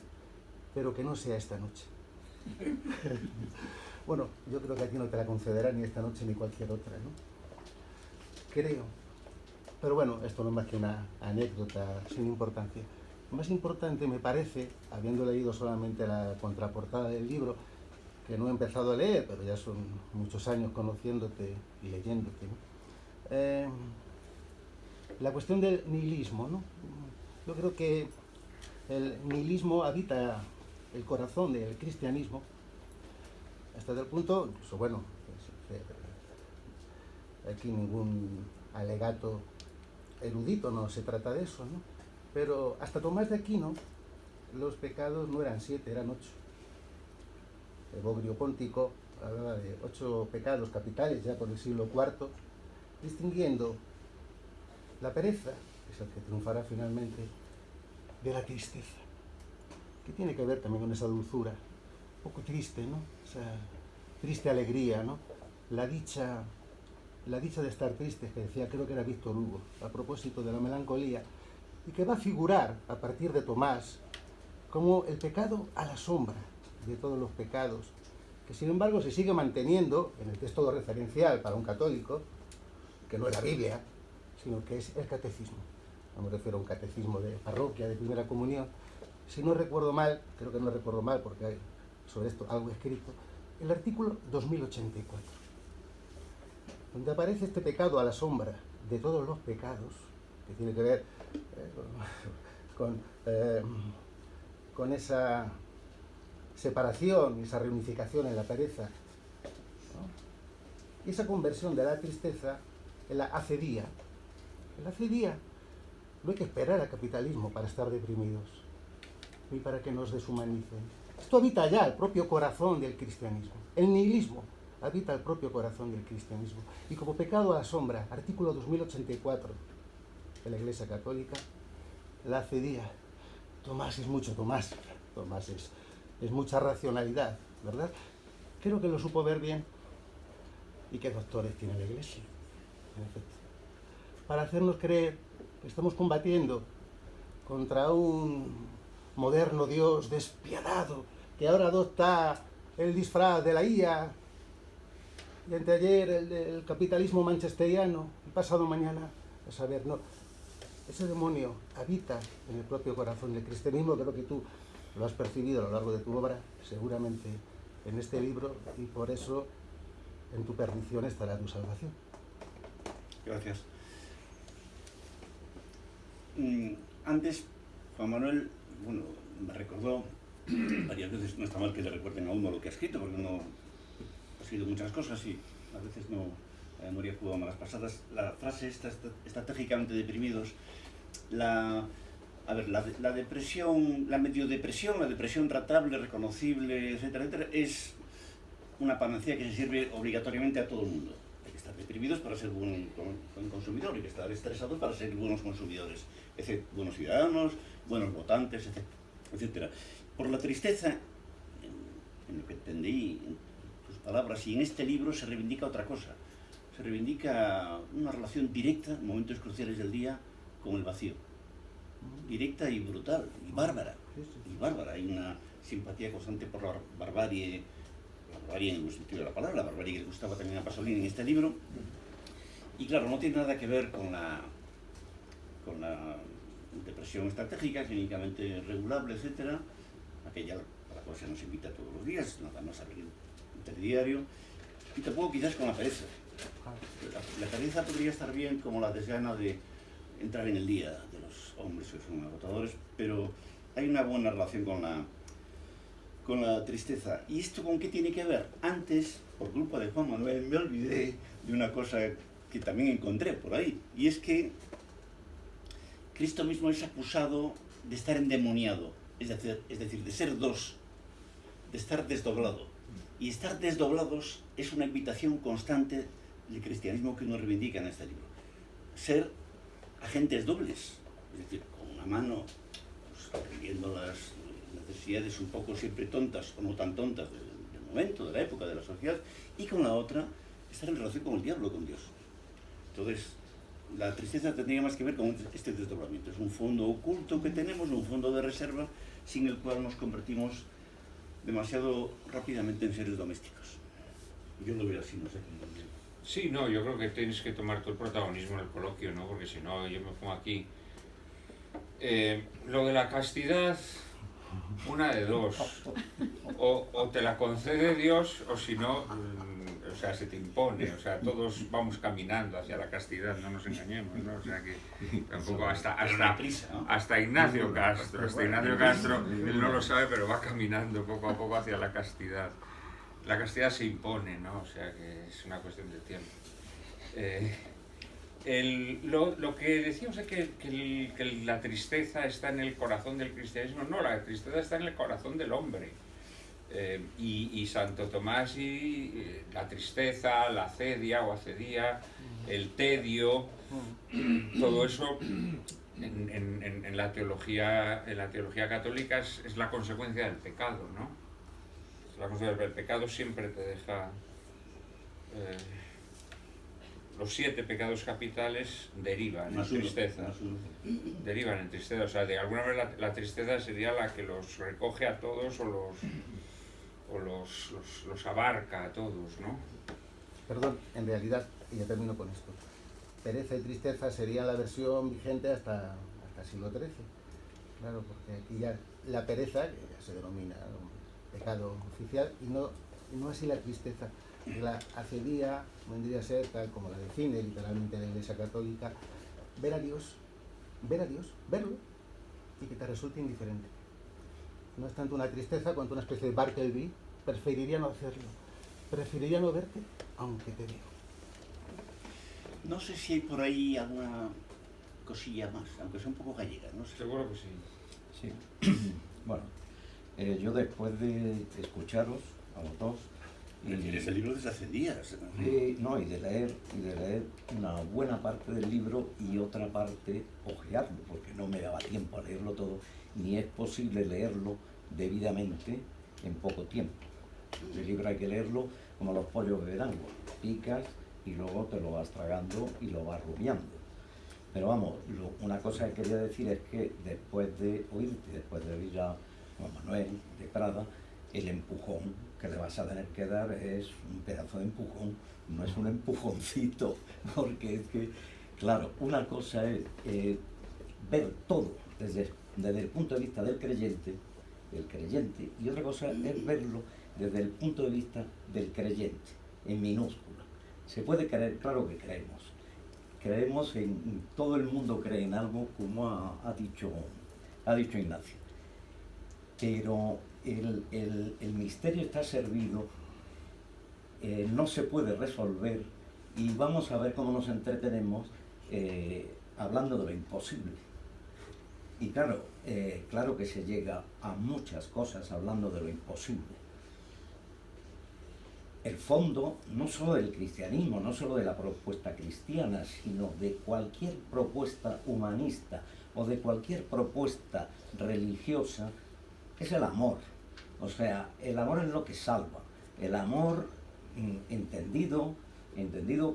pero que no sea esta noche. Bueno, yo creo que a ti no te la concederá ni esta noche ni cualquier otra, ¿no? Creo. Pero bueno, esto no es más que una anécdota sin importancia. Más importante me parece, habiendo leído solamente la contraportada del libro, que no he empezado a leer, pero ya son muchos años conociéndote y leyéndote, ¿no? La cuestión del nihilismo, ¿no? Yo creo que el nihilismo habita el corazón del cristianismo, hasta el punto, incluso, bueno, aquí ningún alegato erudito, no se trata de eso, ¿no? Pero hasta Tomás de Aquino, los pecados no eran 7, eran 8. Evagrio Póntico hablaba de 8 pecados capitales ya por el siglo IV, distinguiendo la pereza, que es el que triunfará finalmente, de la tristeza, que tiene que ver también con esa dulzura, un poco triste, ¿no? Esa triste alegría, ¿no? La dicha de estar triste, que decía, creo que era Víctor Hugo, a propósito de la melancolía, y que va a figurar a partir de Tomás como el pecado a la sombra de todos los pecados, que sin embargo se sigue manteniendo en el texto referencial para un católico, que no es la Biblia, sino que es el catecismo. No me refiero a un catecismo de parroquia, de primera comunión. Si no recuerdo mal, creo que no recuerdo mal porque hay sobre esto algo escrito, el artículo 2084, donde aparece este pecado a la sombra de todos los pecados, que tiene que ver con esa separación y esa reunificación en la pereza, ¿no? Y esa conversión de la tristeza en la acidía. En la acidía no hay que esperar al capitalismo para estar deprimidos, ni para que nos deshumanicen. Esto habita ya el propio corazón del cristianismo. El nihilismo habita el propio corazón del cristianismo. Y como pecado a la sombra, artículo 2084 de la Iglesia Católica, la acidía. Tomás es mucho Tomás. Tomás es mucha racionalidad, ¿verdad? Creo que lo supo ver bien. ¿Y qué doctores tiene la Iglesia? En efecto. Para hacernos creer que estamos combatiendo contra un moderno Dios despiadado, que ahora adopta el disfraz de la IA, y anteayer el del capitalismo manchesteriano, y pasado mañana, a saber, no. Ese demonio habita en el propio corazón del cristianismo, creo que tú lo has percibido a lo largo de tu obra, seguramente en este libro, y por eso en tu perdición estará tu salvación. Gracias. Antes, Juan Manuel, bueno, me recordó varias veces, no está mal que le recuerden a uno lo que ha escrito, porque uno ha escrito muchas cosas y a veces no, la memoria juega malas pasadas. La frase esta, estratégicamente deprimidos, la depresión, la mediodepresión, la depresión tratable, reconocible, etcétera, etcétera, es una panacea que se sirve obligatoriamente a todo el mundo. Hay que estar deprimidos para ser buen consumidor, hay que estar estresados para ser buenos consumidores, buenos ciudadanos, buenos votantes, etcétera. Por la tristeza, en lo que entendí en tus palabras, y en este libro se reivindica otra cosa. Se reivindica una relación directa, en momentos cruciales del día, con el vacío. Directa y brutal, y bárbara. Y bárbara. Hay una simpatía constante por la barbarie en el sentido de la palabra, la barbarie que le gustaba también a Pasolini en este libro. Y claro, no tiene nada que ver con la depresión estratégica, clínicamente regulable, etcétera, aquella a la cual se nos invita todos los días, nada más abrir un telediario, y tampoco quizás con la pereza. La pereza podría estar bien como la desgana de entrar en el día de los hombres que son agotadores, pero hay una buena relación con con la tristeza. ¿Y esto con qué tiene que ver? Antes, por culpa de Juan Manuel, me olvidé de una cosa que también encontré por ahí, y es que Cristo mismo es acusado de estar endemoniado, es decir, de ser dos, de estar desdoblado. Y estar desdoblados es una invitación constante del cristianismo que uno reivindica en este libro. Ser agentes dobles, es decir, con una mano pues, atendiendo las necesidades un poco siempre tontas o no tan tontas del momento, de la época, de la sociedad, y con la otra estar en relación con el diablo, con Dios. Entonces, la tristeza tendría más que ver con este desdoblamiento. Es un fondo oculto que tenemos, un fondo de reserva, sin el cual nos convertimos demasiado rápidamente en seres domésticos. Yo lo veo así, no sé cómo. Sí, no, yo creo que tienes que tomar tu protagonismo en el coloquio, ¿no? Porque si no, yo me pongo aquí. Lo de la castidad, una de dos. O te la concede Dios, o si no, o sea, se te impone. O sea, todos vamos caminando hacia la castidad, no nos engañemos, ¿no? O sea, que tampoco hasta Ignacio Castro, él no lo sabe, pero va caminando poco a poco hacia la castidad. La castidad se impone, ¿no? O sea, que es una cuestión de tiempo. Lo que decíamos es que la tristeza está en el corazón del cristianismo. No, la tristeza está en el corazón del hombre. Y Santo Tomás y la tristeza, la acedia o acedía, el tedio, todo eso en la teología católica es la consecuencia del pecado, ¿no? El pecado siempre te deja... los 7 pecados capitales derivan en tristeza. Derivan en tristeza. O sea, de alguna manera la tristeza sería la que los recoge a todos o los abarca a todos, ¿no? Perdón, en realidad, y ya termino con esto, pereza y tristeza sería la versión vigente hasta el siglo XIII. Claro, porque aquí ya la pereza, que ya se denomina pecado oficial, y no así la tristeza. La acedía vendría a ser, tal como la define literalmente la Iglesia Católica, ver a Dios, verlo, y que te resulte indiferente. No es tanto una tristeza cuanto una especie de Bartleby. Preferiría no hacerlo, preferiría no verte, aunque te veo. No sé si hay por ahí alguna cosilla más, aunque sea un poco gallega, no sé. Seguro que sí. Sí. Bueno, yo después de escucharos a los dos Tienes el libro desde hace días, ¿no? y de leer una buena parte del libro y otra parte ojearlo, porque no me daba tiempo a leerlo todo, ni es posible leerlo debidamente en poco tiempo. El libro hay que leerlo como los pollos de verango, picas y luego te lo vas tragando y lo vas rumiando. Pero vamos, una cosa que quería decir es que después de oírte, después de oír a Juan Manuel de Prada, el empujón que le vas a tener que dar es un pedazo de empujón, no es un empujoncito, porque es que, claro, una cosa es ver todo desde el punto de vista del creyente, y otra cosa es verlo desde el punto de vista del creyente, en minúscula. Se puede creer, claro que creemos todo el mundo cree en algo, como ha dicho Ignacio, pero el misterio está servido, no se puede resolver, y vamos a ver cómo nos entretenemos hablando de lo imposible. Y claro que se llega a muchas cosas hablando de lo imposible. El fondo, no solo del cristianismo, no solo de la propuesta cristiana, sino de cualquier propuesta humanista o de cualquier propuesta religiosa, es el amor. O sea, el amor es lo que salva. El amor entendido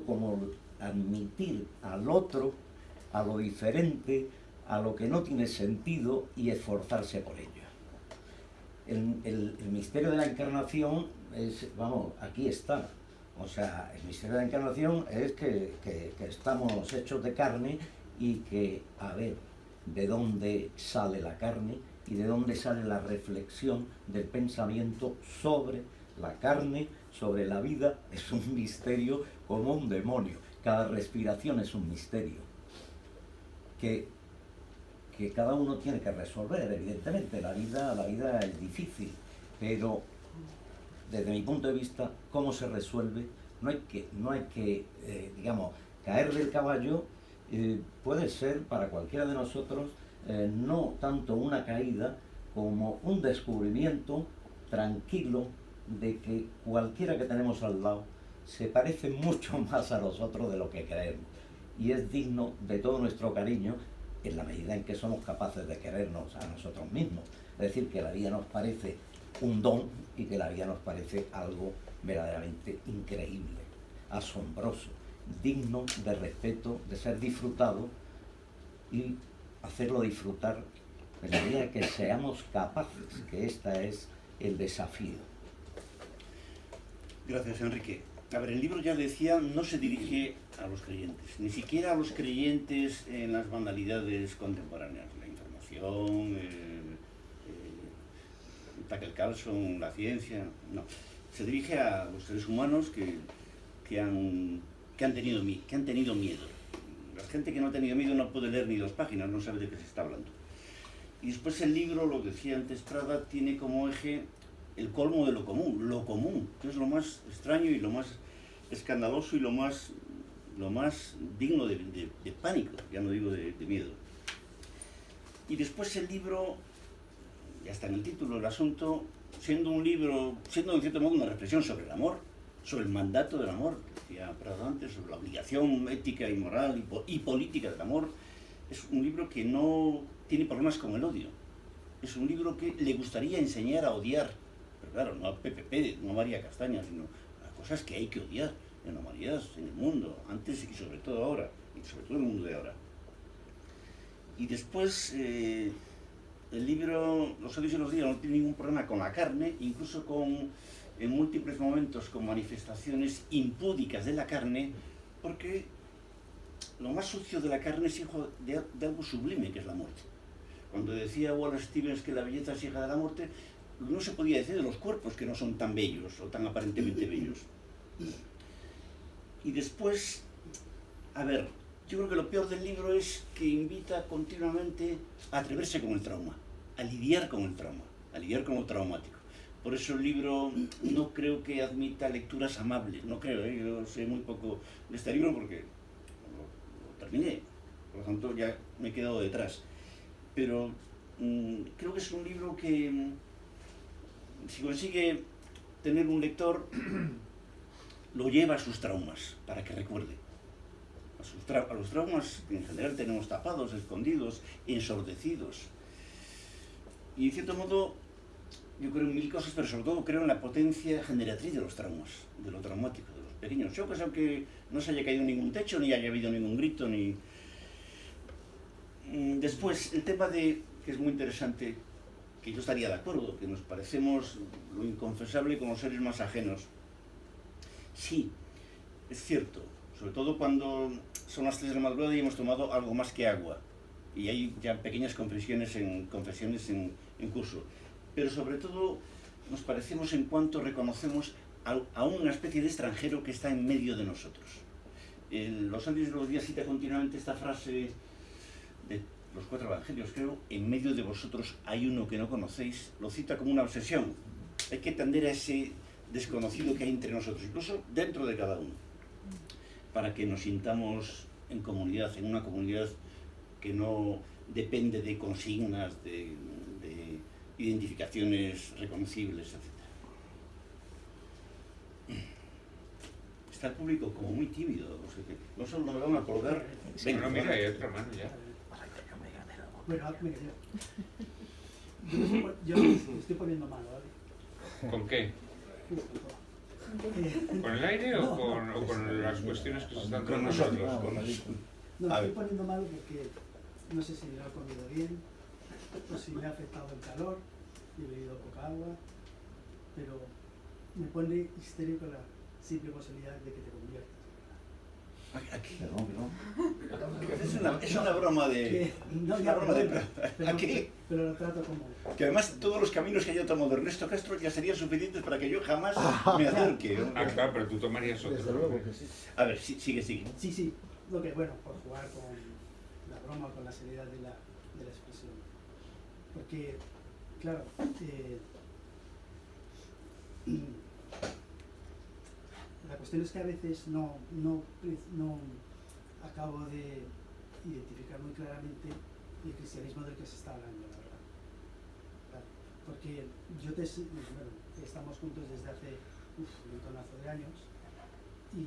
como admitir al otro, a lo diferente, a lo que no tiene sentido y esforzarse por ello. El misterio de la encarnación es, vamos, aquí está. O sea, el misterio de la encarnación es que estamos hechos de carne y que, a ver, de dónde sale la carne y de dónde sale la reflexión del pensamiento sobre la carne, sobre la vida, es un misterio como un demonio. Cada respiración es un misterio que cada uno tiene que resolver, evidentemente. La vida es difícil, pero desde mi punto de vista, ¿cómo se resuelve? No hay que digamos, caer del caballo. Puede ser para cualquiera de nosotros no tanto una caída como un descubrimiento tranquilo de que cualquiera que tenemos al lado se parece mucho más a nosotros de lo que creemos y es digno de todo nuestro cariño en la medida en que somos capaces de querernos a nosotros mismos. Es decir, que la vida nos parece un don y que la vida nos parece algo verdaderamente increíble, asombroso, digno de respeto, de ser disfrutado y hacerlo disfrutar en la medida que seamos capaces, que este es el desafío. Gracias, Enrique. A ver, el libro, ya decía, no se dirige a los creyentes, ni siquiera a los creyentes en las banalidades contemporáneas, la información, Tucker Carlson, la ciencia, no. Se dirige a los seres humanos que han tenido miedo. La gente que no ha tenido miedo no puede leer ni 2 páginas, no sabe de qué se está hablando. Y después el libro, lo decía antes Prada, tiene como eje el colmo de lo común, que es lo más extraño y lo más escandaloso y lo más digno de pánico, ya no digo de miedo. Y después el libro, ya está en el título, el asunto, siendo un libro, siendo en cierto modo una reflexión sobre el amor, sobre el mandato del amor, decía Prada antes, sobre la obligación ética y moral y política del amor, es un libro que no tiene problemas con el odio. Es un libro que le gustaría enseñar a odiar, pero claro, no a PPP, no a María Castaña, sino a cosas que hay que odiar en la humanidad, en el mundo, antes y sobre todo ahora, y sobre todo en el mundo de ahora. Y después, el libro, Los odios y los días, no tiene ningún problema con la carne, incluso en múltiples momentos con manifestaciones impúdicas de la carne, porque lo más sucio de la carne es hijo de algo sublime, que es la muerte. Cuando decía Wallace Stevens que la belleza es hija de la muerte, no se podía decir de los cuerpos que no son tan bellos o tan aparentemente bellos. Y después, a ver, yo creo que lo peor del libro es que invita continuamente a atreverse con el trauma, a lidiar con el trauma, a lidiar con lo traumático. Por eso el libro no creo que admita lecturas amables, no creo, yo sé muy poco de este libro porque lo terminé, por lo tanto ya me he quedado detrás. Pero creo que es un libro que, si consigue tener un lector, lo lleva a sus traumas, para que recuerde. A los traumas que en general tenemos tapados, escondidos, ensordecidos. Y en cierto modo, yo creo en 1000 cosas, pero sobre todo creo en la potencia generatriz de los traumas, de lo traumático, de los pequeños choques, aunque no se haya caído ningún techo, ni haya habido ningún grito, ni... Después, el tema que es muy interesante, que yo estaría de acuerdo, que nos parecemos lo inconfesable con los seres más ajenos. Sí, es cierto, sobre todo cuando son las 3 de la madrugada y hemos tomado algo más que agua, y hay ya pequeñas confesiones en curso. Pero sobre todo nos parecemos en cuanto reconocemos a una especie de extranjero que está en medio de nosotros. Los odios de los días cita continuamente esta frase de los 4 evangelios, creo: en medio de vosotros hay uno que no conocéis. Lo cita como una obsesión. Hay que tender a ese desconocido que hay entre nosotros, incluso dentro de cada uno, para que nos sintamos en comunidad, en una comunidad que no depende de consignas, de identificaciones reconocibles, etc. Está el público como muy tímido, no solo nos van a colgar. Venga, no, mira, hay otra mano ya. Bueno, mira, yo me estoy poniendo malo, ¿vale? ¿Con qué? ¿Con el aire o con las cuestiones que se están con tratando? nosotros? No, me estoy poniendo malo porque no sé si me lo he comido bien, o si me ha afectado el calor, y he bebido poca agua, pero me pone histérico la simple posibilidad de que te conviertas. Aquí. Es una broma de... No, una broma de... Aquí. Pero lo trato como... Que además todos los caminos que haya tomado Ernesto Castro ya serían suficientes para que yo jamás me acerque. Ah, claro, pero tú tomarías otro. Desde luego que sí. A ver, sigue. Sí, lo que, bueno, por jugar con la broma, con la seriedad de la expresión. Porque, claro, cuestión es que a veces no acabo de identificar muy claramente el cristianismo del que se está hablando, la verdad. Claro, porque bueno, estamos juntos desde hace un montonazo de años y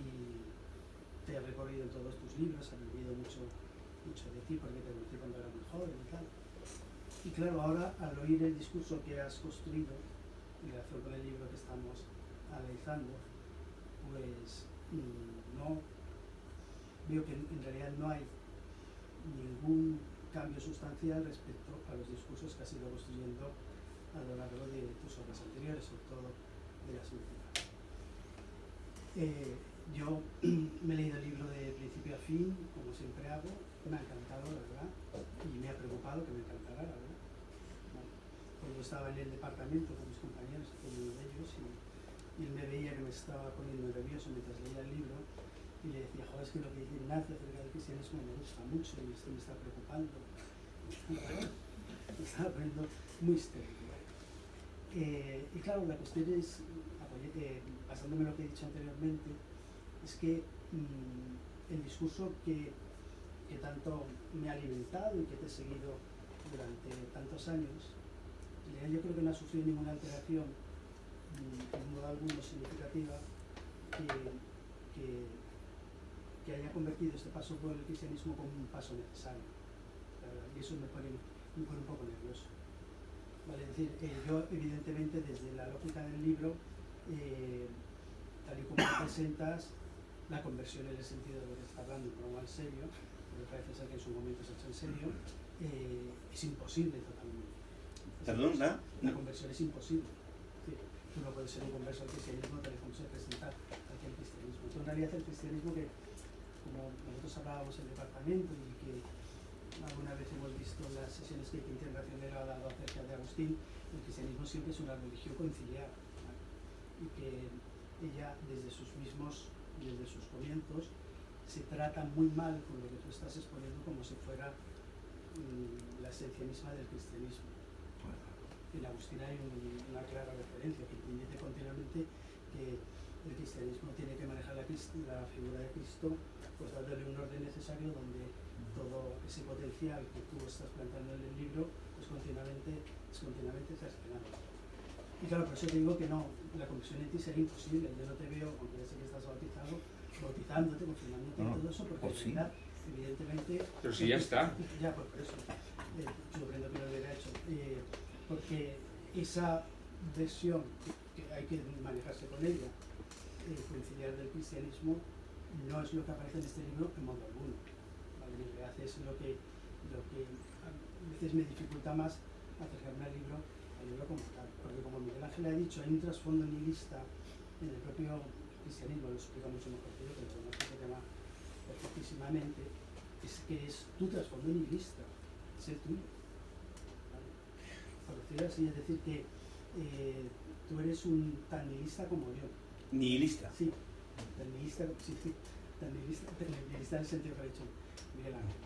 te he recorrido en todos tus libros, he vivido mucho de ti porque te conocí cuando era muy joven y tal. Y claro, ahora al oír el discurso que has construido en relación con el libro que estamos analizando, pues no veo que en realidad no hay ningún cambio sustancial respecto a los discursos que has ido construyendo a lo largo de tus obras anteriores, sobre todo de las últimas. Yo me he leído el libro de principio a fin, como siempre hago, me ha encantado, la verdad, y me ha preocupado que me encantara, la verdad. Bueno, pues yo estaba en el departamento con mis compañeros, con uno de ellos, y él me veía que me estaba poniendo nervioso mientras leía el libro, y le decía, joder, es que lo que dice Ignacio acerca del cristianismo me gusta mucho y esto me está preocupando. Me estaba poniendo muy histérico. Y claro, la cuestión es, basándome en lo que he dicho anteriormente, es que el discurso que tanto me ha alimentado y que te he seguido durante tantos años, yo creo que no ha sufrido ninguna alteración, en modo alguno significativa, que haya convertido este paso por el cristianismo como un paso necesario, ¿verdad? Y eso me pone un poco nervioso. Vale, es decir, yo evidentemente desde la lógica del libro, tal y como lo presentas, la conversión en el sentido de lo que está hablando, pero no al serio, porque parece ser que en su momento se ha hecho en serio, es imposible totalmente. ¿Perdón? La conversión es imposible. Es decir, tú no puedes ser un converso al cristianismo tal y como se presenta aquí el cristianismo. Tú en realidad el cristianismo que, como nosotros hablábamos en el departamento y que alguna vez hemos visto en las sesiones que Quintín Racionero ha dado acerca de Agustín, el cristianismo siempre es una religión conciliar, ¿vale? Y que ella desde sus comienzos se trata muy mal con lo que tú estás exponiendo como si fuera la esencia misma del cristianismo. En Agustín hay una clara referencia que dice continuamente que el cristianismo tiene que manejar la figura de Cristo, pues dándole un orden necesario donde todo ese potencial que tú estás planteando en el libro es continuamente cercenado. Y claro, por eso te digo que no, la conversión en ti sería imposible. Yo no te veo, aunque ya sé que estás bautizándote, confirmándote y todo eso, porque en realidad, evidentemente... Pero si ya está. Ya, pues por eso. Yo creo que lo hubiera hecho. Porque esa versión que hay que manejarse con ella, conciliar del cristianismo, no es lo que aparece en este libro en modo alguno. ¿Vale? En realidad es lo que a veces me dificulta más acercarme al libro como tal. Porque como Miguel Ángel ha dicho, hay un trasfondo nihilista en el propio cristianismo, lo explica mucho mejor que yo, que lo conozco ese tema perfectísimamente, es que es tu trasfondo nihilista, es el tuyo. ¿Vale? Por decirlo así, es decir que tú eres tan nihilista como yo. ¿Nihilista? Sí, tan nihilista, sí, tan nihilista en el sentido que ha dicho Miguel Ángel.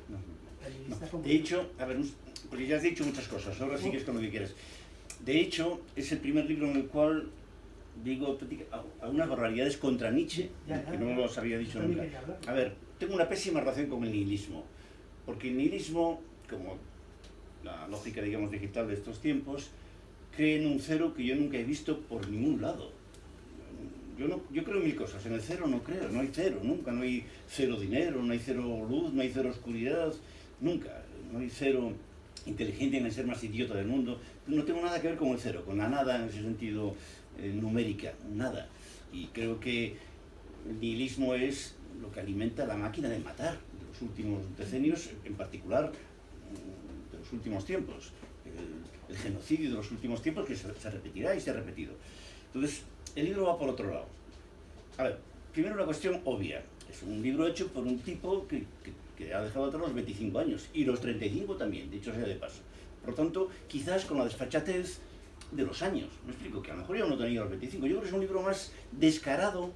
Tan nihilista como de hecho, a ver, porque ya has dicho muchas cosas, ahora sigues con lo que quieres. De hecho, es el primer libro en el cual digo algunas barbaridades contra Nietzsche, que no los había dicho nunca. A ver, tengo una pésima relación con el nihilismo, porque el nihilismo, como la lógica, digamos, digital de estos tiempos, cree en un cero que yo nunca he visto por ningún lado. Yo creo en mil cosas, en el cero no creo, no hay cero, nunca, no hay cero dinero, no hay cero luz, no hay cero oscuridad, nunca, no hay cero inteligencia en el ser más idiota del mundo. No tengo nada que ver con el cero, con la nada en ese sentido numérica, nada. Y creo que el nihilismo es lo que alimenta la máquina de matar de los últimos decenios, en particular de los últimos tiempos. El genocidio de los últimos tiempos que se repetirá y se ha repetido. Entonces, el libro va por otro lado. A ver, primero una cuestión obvia. Es un libro hecho por un tipo que ha dejado atrás los 25 años y los 35 también, dicho sea de paso. Por lo tanto, quizás con la desfachatez de los años. Me explico, que a lo mejor ya no tenía los 25. Yo creo que es un libro más descarado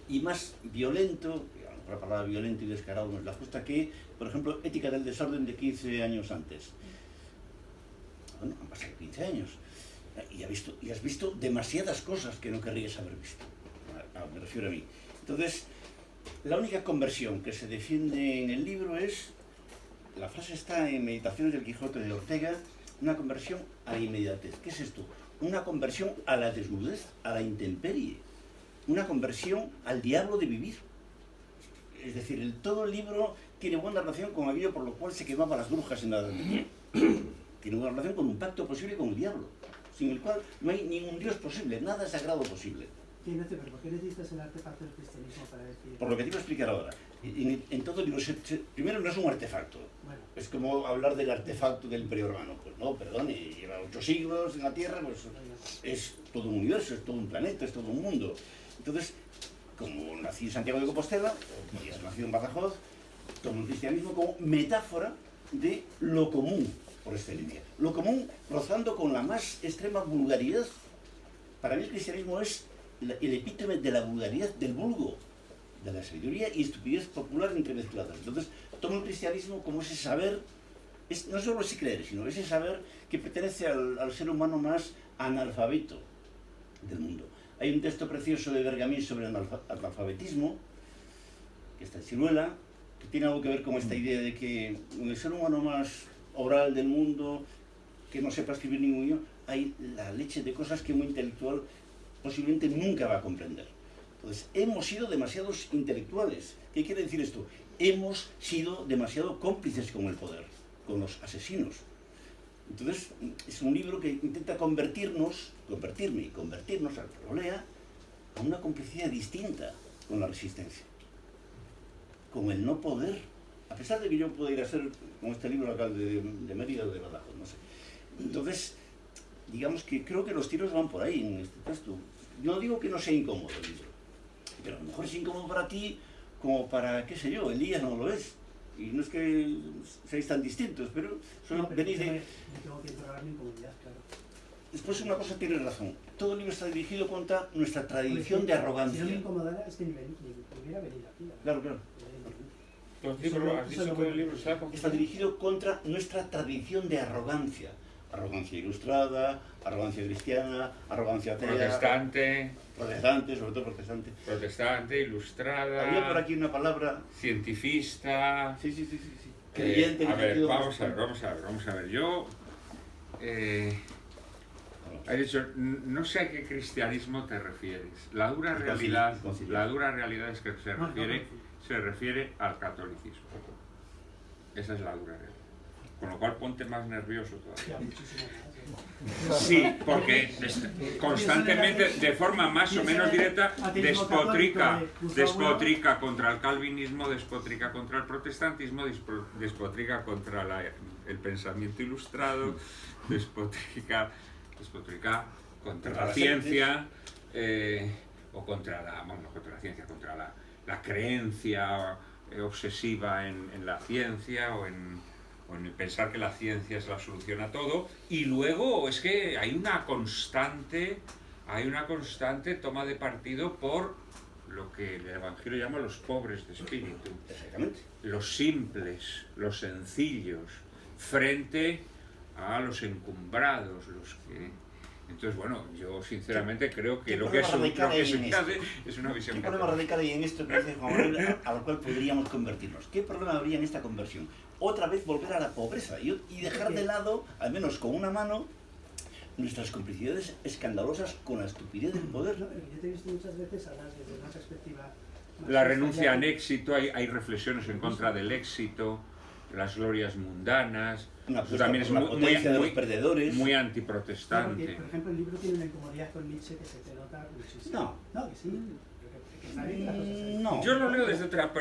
y más violento. A lo mejor la palabra violento y descarado no es la justa que, por ejemplo, Ética del desorden de 15 años antes. Bueno, han pasado 15 años y has visto demasiadas cosas que no querrías haber visto. me refiero a mí. Entonces, la única conversión que se defiende en el libro es, la frase está en Meditaciones del Quijote de Ortega, una conversión a la inmediatez. ¿Qué es esto? Una conversión a la desnudez, a la intemperie, una conversión al diablo de vivir. Es decir, todo el libro tiene buena relación con aquello por lo cual se quemaban las brujas en la Edad Media. Tiene buena relación con un pacto posible con el diablo, sin el cual no hay ningún Dios posible, nada sagrado posible. Sí, no sé, pero ¿por qué necesitas el artefacto del cristianismo para decir...? Por lo que te iba a explicar ahora. En todo el libro, primero no es un artefacto. Bueno. Es como hablar del artefacto del Imperio Romano. Pues no, perdón, lleva 8 siglos en la Tierra, pues es todo un universo, es todo un planeta, es todo un mundo. Entonces, como nací en Santiago de Compostela, y has nacido en Badajoz, tomo el cristianismo como metáfora de lo común, por excelencia. Lo común rozando con la más extrema vulgaridad. Para mí el cristianismo es el epítome de la vulgaridad, del vulgo, de la sabiduría y estupidez popular entremezcladas. Entonces, tomo el cristianismo como ese saber, no solo ese creer, sino ese saber que pertenece al ser humano más analfabeto del mundo. Hay un texto precioso de Bergamín sobre el analfabetismo, que está en Siruela, que tiene algo que ver con esta idea de que en el ser humano más oral del mundo, que no sepa escribir ningún idioma, hay la leche de cosas que un intelectual posiblemente nunca va a comprender. Entonces, hemos sido demasiados intelectuales. ¿Qué quiere decir esto? Hemos sido demasiado cómplices con el poder, con los asesinos. Entonces, es un libro que intenta convertirme y convertirnos, al que lo lea, a una complicidad distinta con la resistencia, con el no poder. A pesar de que yo pueda ir a ser, con este libro, alcalde de Mérida o de Badajoz, no sé. Entonces, digamos que creo que los tiros van por ahí en este texto. No digo que no sea incómodo el libro, pero a lo mejor es incómodo para ti como para, qué sé yo, Elías no lo es. Y no es que seáis tan distintos, pero solo venís de... Me tengo que entregar mi incomodidad, claro. Después una cosa tiene razón. Todo el libro está dirigido contra nuestra tradición de arrogancia. Si no me incomodara es que ni hubiera venido aquí. Claro, claro. Has dicho que el libro está dirigido contra nuestra tradición de arrogancia. Arrogancia ilustrada, arrogancia cristiana, arrogancia atea, protestante, sobre todo protestante. Protestante, ilustrada. Había por aquí una palabra... Cientifista. Sí. Creyente. A ver, vamos a ver. Yo he dicho, no sé a qué cristianismo te refieres. La dura realidad es que se refiere al catolicismo. Esa es la dura realidad. Con lo cual ponte más nervioso todavía. Sí, porque constantemente, de forma más o menos directa, despotrica contra el calvinismo, despotrica contra el protestantismo, despotrica contra el pensamiento ilustrado, despotrica contra la ciencia, o contra la creencia obsesiva en la ciencia o en pensar que la ciencia es la solución a todo. Y luego es que hay una constante toma de partido por lo que el Evangelio llama los pobres de espíritu. Exactamente. Los simples, los sencillos, frente a los encumbrados, los que... Entonces, bueno, yo sinceramente creo que lo que se hace es una visión... ¿Qué problema radical hay en esto que dice Juan Manuel, a lo cual podríamos convertirnos? ¿Qué problema habría en esta conversión? Otra vez volver a la pobreza y dejar de lado, al menos con una mano, nuestras complicidades escandalosas con la estupidez del poder. Yo te he visto muchas veces hablar desde una perspectiva... La renuncia al éxito, hay reflexiones en contra del éxito, las glorias mundanas... Eso también es muy antiprotestante. Porque, por ejemplo, el libro tiene una incomodidad con Nietzsche que se te nota muchísimo. No, que sí. Que está bien las cosas ahí. No. Yo lo leo desde otra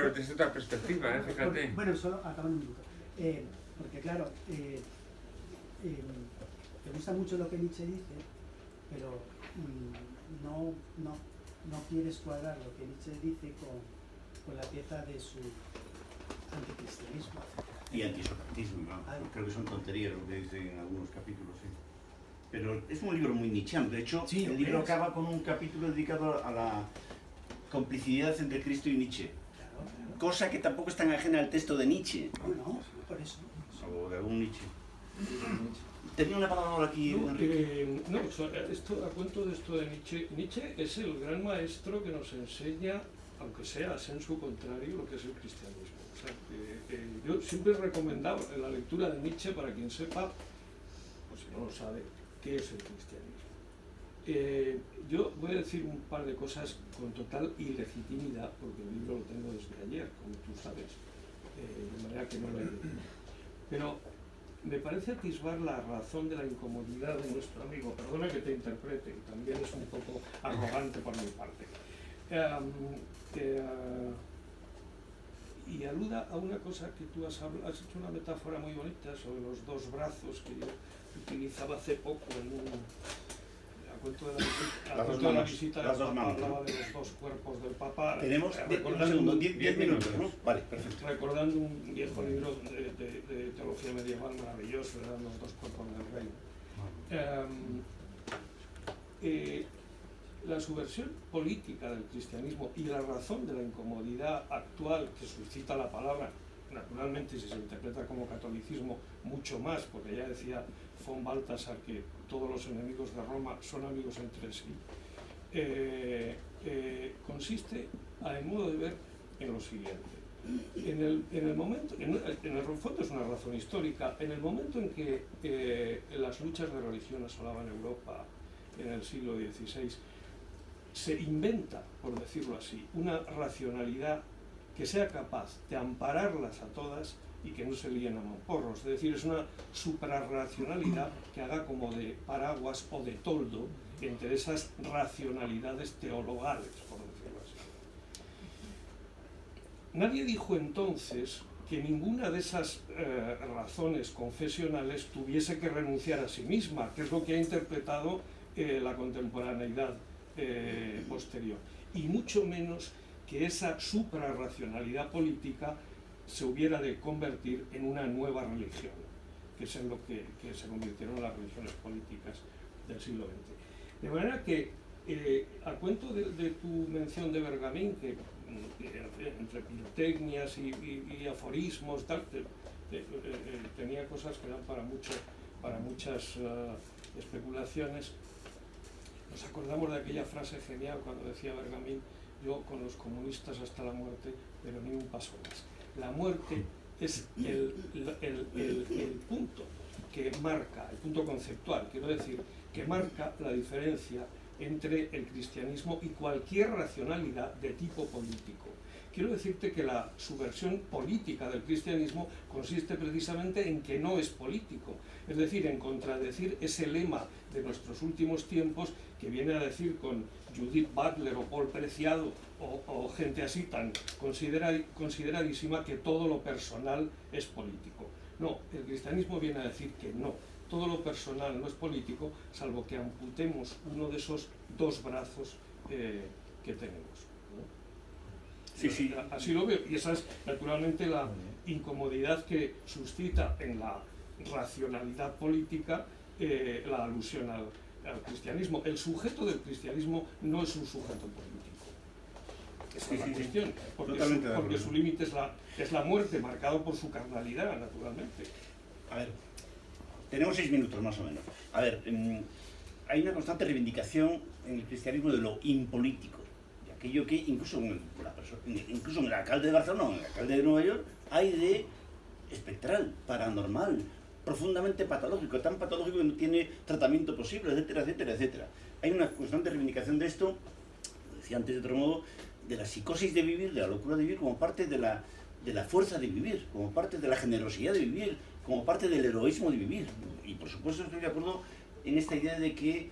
perspectiva, fíjate. Bueno, solo acabando un minuto. Porque claro, me gusta mucho lo que Nietzsche dice, pero no quieres cuadrar lo que Nietzsche dice con la pieza de su anticristianismo. Y antisocratismo, ¿no? Creo que son tonterías lo que dicen en algunos capítulos, sí. Pero es un libro muy nietzscheano. De hecho, sí, el libro acaba con un capítulo dedicado a la complicidad entre Cristo y Nietzsche. Claro. Cosa que tampoco es tan ajena al texto de Nietzsche. No, por eso. O de algún Nietzsche. tenía una palabra ahora aquí, No, Enrique. a cuento de esto de Nietzsche. Nietzsche es el gran maestro que nos enseña, aunque sea sensu contrario, lo que es el cristianismo. O sea, yo siempre he recomendado la lectura de Nietzsche para quien sepa, o si no lo sabe, qué es el cristianismo. Yo voy a decir un par de cosas con total ilegitimidad, porque el libro lo tengo desde ayer, como tú sabes, de manera que no lo he leído. Pero me parece atisbar la razón de la incomodidad de nuestro amigo. Perdona que te interprete, también es un poco arrogante por mi parte. Y aluda a una cosa que tú has hecho una metáfora muy bonita sobre los dos brazos que yo utilizaba hace poco en un... A cuento de la visita del Papa, hablaba de los dos cuerpos del Papa. Tenemos 10 minutos, ¿no? Vale, perfecto. Recordando un viejo libro de teología medieval maravilloso, eran los dos cuerpos del reino. La subversión política del cristianismo y la razón de la incomodidad actual que suscita la palabra, naturalmente si se interpreta como catolicismo, mucho más, porque ya decía von Balthasar que todos los enemigos de Roma son amigos entre sí, consiste, a mi modo de ver, en lo siguiente. En el fondo es una razón histórica. En el momento en que las luchas de religión asolaban Europa en el siglo XVI, se inventa, por decirlo así, una racionalidad que sea capaz de ampararlas a todas y que no se líen a mamporros. Es decir, es una suprarracionalidad que haga como de paraguas o de toldo entre esas racionalidades teologales, por decirlo así. Nadie dijo entonces que ninguna de esas razones confesionales tuviese que renunciar a sí misma, que es lo que ha interpretado la contemporaneidad posterior, y mucho menos que esa suprarracionalidad política se hubiera de convertir en una nueva religión, que es en lo que se convirtieron las religiones políticas del siglo XX. De manera que, a cuento de tu mención de Bergamín, que entre pirotecnias y aforismos, tal, tenía cosas que dan para muchas especulaciones. Nos acordamos de aquella frase genial cuando decía Bergamín: yo con los comunistas hasta la muerte, pero ni un paso más. La muerte es el punto que marca, el punto conceptual, quiero decir, que marca la diferencia entre el cristianismo y cualquier racionalidad de tipo político. Quiero decirte que la subversión política del cristianismo consiste precisamente en que no es político, es decir, en contradecir ese lema de nuestros últimos tiempos que viene a decir con Judith Butler o Paul Preciado o gente así tan consideradísima que todo lo personal es político. No, el cristianismo viene a decir que no, todo lo personal no es político, salvo que amputemos uno de esos dos brazos que tenemos, ¿no? Sí, sí. Así lo veo, y esa es naturalmente la incomodidad que suscita en la racionalidad política la alusión al cristianismo. El sujeto del cristianismo no es un sujeto político. Esa es la cuestión, porque su límite es la muerte, marcado por su carnalidad, naturalmente. A ver, tenemos 6 minutos más o menos. A ver, hay una constante reivindicación en el cristianismo de lo impolítico, de aquello que incluso en el alcalde de Barcelona o en el alcalde de Nueva York hay de espectral, paranormal, profundamente patológico, tan patológico que no tiene tratamiento posible, etcétera, etcétera, etcétera. Hay una constante reivindicación de esto, lo decía antes de otro modo, de la psicosis de vivir, de la locura de vivir, como parte de la fuerza de vivir, como parte de la generosidad de vivir, como parte del heroísmo de vivir. Y por supuesto estoy de acuerdo en esta idea de que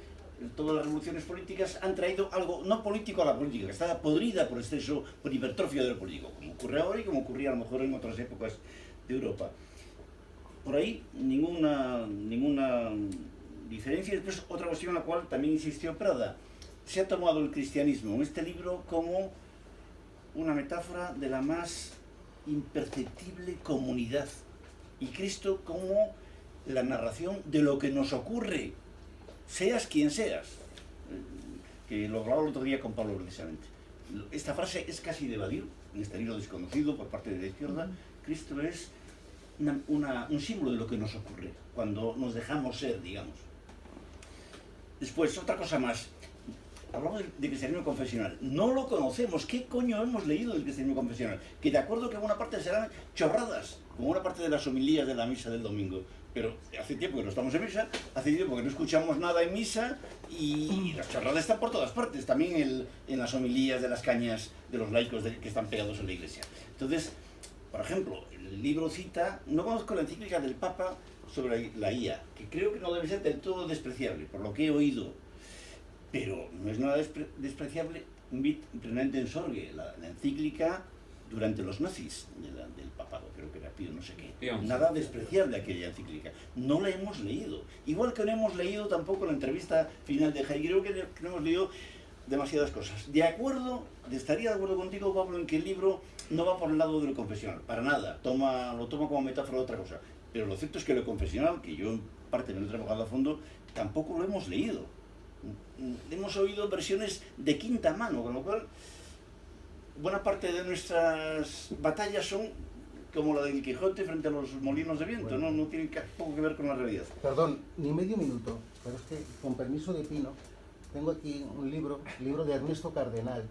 todas las revoluciones políticas han traído algo no político a la política, que está podrida por exceso, por hipertrofia de lo político, como ocurre ahora y como ocurría a lo mejor en otras épocas de Europa. Por ahí ninguna diferencia. Y después otra cuestión en la cual también insistió Prada: se ha tomado el cristianismo en este libro como una metáfora de la más imperceptible comunidad y Cristo como la narración de lo que nos ocurre, seas quien seas, que lo hablaba el otro día con Pablo precisamente. Esta frase es casi de Badiou, en este libro desconocido por parte de la izquierda. Cristo es un símbolo de lo que nos ocurre cuando nos dejamos ser, digamos. Después, otra cosa más. Hablamos de cristianismo confesional. No lo conocemos. ¿Qué coño hemos leído del cristianismo confesional? Que de acuerdo que alguna parte serán chorradas, como una parte de las homilías de la misa del domingo. Pero hace tiempo que no estamos en misa, hace tiempo que no escuchamos nada en misa y las chorradas están por todas partes. También en las homilías de las cañas de los laicos que están pegados en la iglesia. Entonces, por ejemplo, el libro cita, no conozco la encíclica del Papa sobre la IA, que creo que no debe ser del todo despreciable, por lo que he oído. Pero no es nada despreciable Vit Plenamente Sorge, la encíclica durante los nazis del papado, creo que era Pío no sé qué. Nada despreciable aquella encíclica. No la hemos leído. Igual que no hemos leído tampoco la entrevista final de Heidegger, creo que no hemos leído demasiadas cosas. Estaría de acuerdo contigo, Pablo, en que el libro no va por el lado de lo confesional, para nada. Lo toma como metáfora de otra cosa. Pero lo cierto es que lo confesional, que yo en parte me lo he trabajado a fondo, tampoco lo hemos leído. Hemos oído versiones de quinta mano, con lo cual buena parte de nuestras batallas son como la del Quijote frente a los molinos de viento, bueno, no tienen poco que ver con la realidad. Perdón, ni medio minuto, pero es que, con permiso de Pino, tengo aquí un libro de Ernesto Cardenal.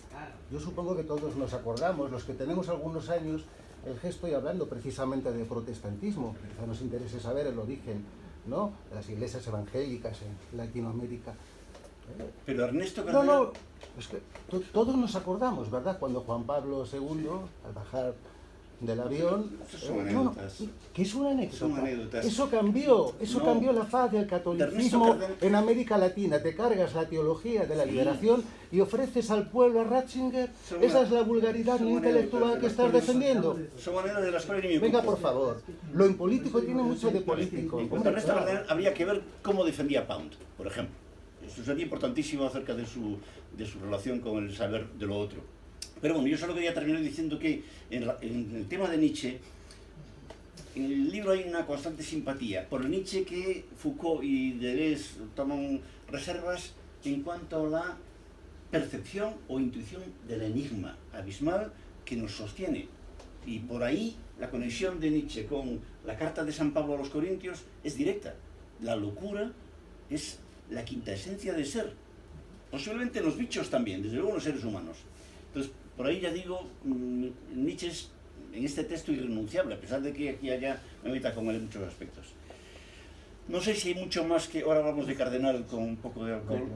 Yo supongo que todos nos acordamos, los que tenemos algunos años, el gesto y hablando precisamente de protestantismo, quizá nos interese saber el origen, ¿no?, de las iglesias evangélicas en Latinoamérica. Pero Ernesto Cardenal... No, es que todos nos acordamos, ¿verdad?, cuando Juan Pablo II, al bajar del avión... Son anécdotas. ¿Qué es una anécdota? Son anécdotas. Eso cambió la faz del catolicismo en América Latina. Te cargas la teología de la liberación y ofreces al pueblo a Ratzinger. Esa es la vulgaridad intelectual que estás defendiendo. Son maneras de las cuales ni me Venga, por favor. Lo impolítico tiene mucho de político. En cuanto a Ernesto Cardenal, habría que ver cómo defendía Pound, por ejemplo. Esto sería importantísimo acerca de su relación con el saber de lo otro. Pero bueno, yo solo quería terminar diciendo que en el tema de Nietzsche, en el libro hay una constante simpatía por el Nietzsche que Foucault y Deleuze toman reservas en cuanto a la percepción o intuición del enigma abismal que nos sostiene. Y por ahí la conexión de Nietzsche con la carta de San Pablo a los Corintios es directa. La locura es la quinta esencia de ser. Posiblemente los bichos también, desde luego los seres humanos. Entonces, por ahí ya digo, Nietzsche es en este texto irrenunciable, a pesar de que aquí allá me meta con él en muchos aspectos. No sé si hay mucho más que... Ahora hablamos de Cardenal con un poco de alcohol.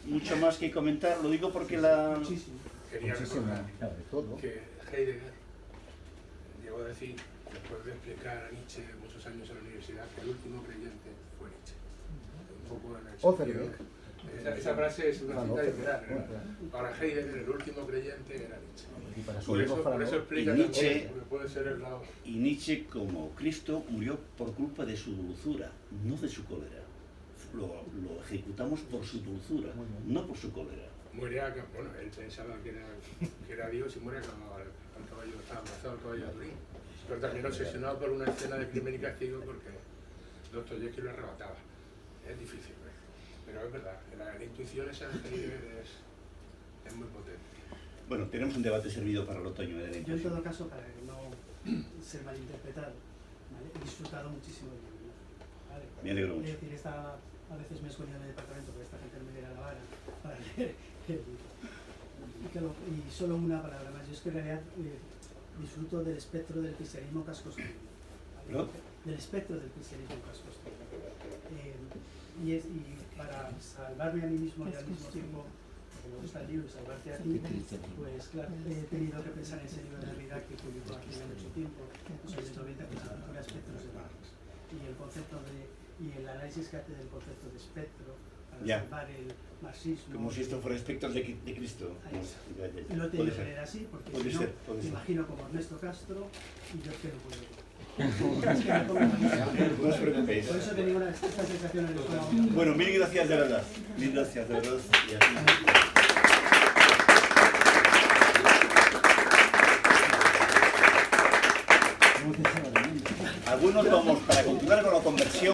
Mucho más que comentar, lo digo porque la... Quería recordar que Heidegger llegó a decir, después de explicar a Nietzsche muchos años en la universidad, que el último creyente fue Nietzsche. Un poco en el sentido... Esa frase es una cita literal. Para Heidegger el último creyente era Nietzsche. Por eso explica Nietzsche, también que puede ser el lado. Y Nietzsche, como Cristo, murió por culpa de su dulzura, no de su cólera. Lo ejecutamos por su dulzura, no por su cólera. Muere bueno, él pensaba que era Dios y muere al caballo, estaba abrazado al caballo de Turín. Pero también obsesionado por una escena de crimen y castigo porque Dostoyevski lo arrebataba. Es difícil, pero es verdad, la intuición esa de Heidegger es muy potente. Bueno, tenemos un debate servido para el otoño de la Yo en todo caso, para no ser malinterpretado, ¿vale?, he disfrutado muchísimo del libro, ¿vale? Me alegro mucho. Es decir, a veces me escoño en el departamento porque esta gente no me diera la vara para leer el libro. Y solo una palabra más, yo es que en realidad disfruto del espectro del cristianismo que has construido, ¿vale? ¿No? Del espectro del cristianismo que has construido. Y para salvarme a mí mismo y al mismo tiempo, porque me gusta el libro y salvarte a ti, pues claro, he tenido que pensar en ese libro de Derrida que publicó hace mucho tiempo, sobre 90 aspectos de Marx. Y el concepto y el análisis que hace del concepto de espectro para salvar el marxismo. Como si esto fuera espectros de Cristo. No, lo he tenido que leer así, porque si no, me imagino como Ernesto Castro y yo es que no puedo. No os preocupéis. Por eso tenía esta sensación en el estómago. Bueno, mil gracias de verdad. Mil gracias de verdad. Algunos vamos para continuar con la conversión.